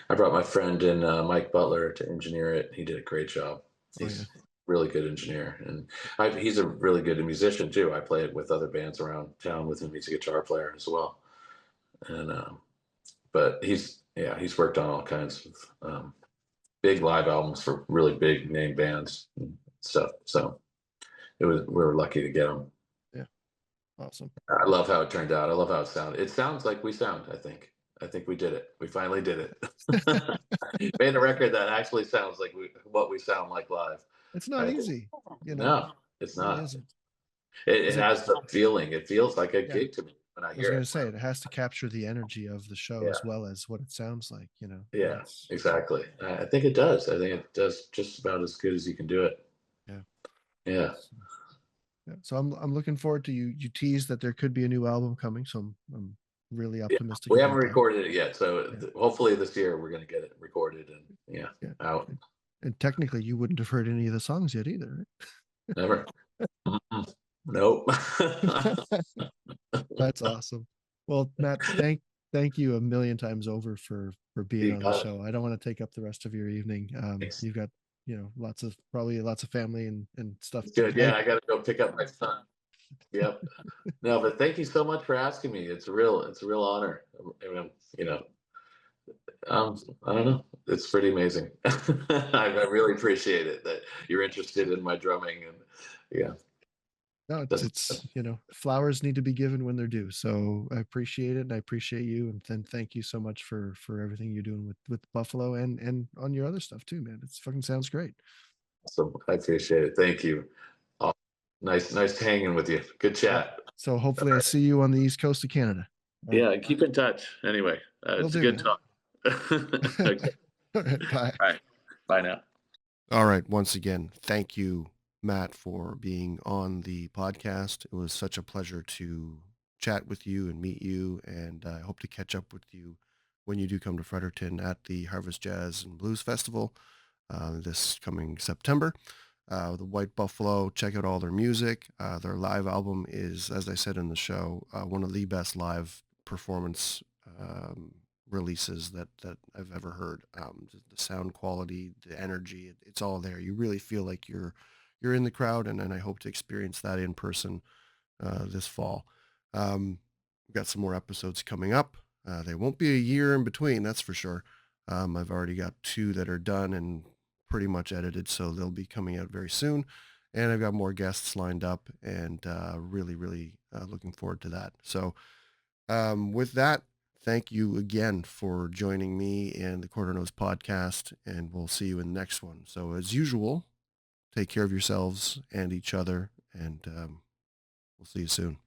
I brought my friend in Mike Butler to engineer it. He did a great job. Oh, yeah. He's a really good engineer, and he's a really good musician too. I played with other bands around town with him. He's a guitar player as well, and but he's worked on all kinds of big live albums for really big name bands and stuff. So we were lucky to get him. Yeah. Awesome. I love how it turned out. I love how it sounded. It sounds like we sound. I think we did it. We finally did it. Made a record that actually sounds like what we sound like live. It's not I think. easy, you know. No, it's It really not. isn't. It 'Cause has the feeling. It feels like a yeah, gig to me when I I was hear going to it. say it has to capture the energy of the show Yeah, as well as what it sounds like, you know. And yeah, exactly. I think it does. I think it does just about as good as you can do it. yeah. Yeah. So, yeah. So I'm looking forward to you teased that there could be a new album coming, so I'm really Yeah, optimistic we haven't about that. recorded it yet, so Yeah. hopefully this year we're gonna get it recorded and yeah, Yeah. out. And technically you wouldn't have heard any of the songs yet either, Never. Mm-mm. Nope. right? That's awesome. Well, Matt, thank you a million times over for being You on the got it. show. I don't want to take up the rest of your evening. Thanks. You've got, probably lots of family and stuff. Good. Yeah, I gotta go pick up my son. Yep. No, but thank you so much for asking me. It's a real honor. I mean, you know, I don't know. It's pretty amazing. I really appreciate it that you're interested in my drumming and yeah, No, that's flowers need to be given when they're due. So I appreciate it, and I appreciate you, and then thank you so much for everything you're doing with Buffalo and on your other stuff too, man. It's fucking sounds great. awesome. I appreciate it. Thank you. Oh, nice hanging with you. Good Yeah. chat. So hopefully I see you on the east coast of Canada. All right. Yeah, keep in touch. Anyway, Will it's a do, good man. talk. Okay. All right, bye. All right. Bye now. All right. Once again, thank you, Matt, for being on the podcast. It was such a pleasure to chat with you and meet you. And I hope to catch up with you when you do come to Fredericton at the Harvest Jazz and Blues Festival this coming September. The White Buffalo, check out all their music. Their live album is, as I said in the show, one of the best live performance releases that I've ever heard. The sound quality, the energy, it's all there. You really feel like you're in the crowd, and I hope to experience that in person this fall. We've got some more episodes coming up. They won't be a year in between, that's for sure. I've already got 2 that are done and pretty much edited, so they'll be coming out very soon. And I've got more guests lined up, and really looking forward to that. So with that, thank you again for joining me in the Quarter Nose podcast, and we'll see you in the next one. So as usual, Take care of yourselves and each other, and we'll see you soon.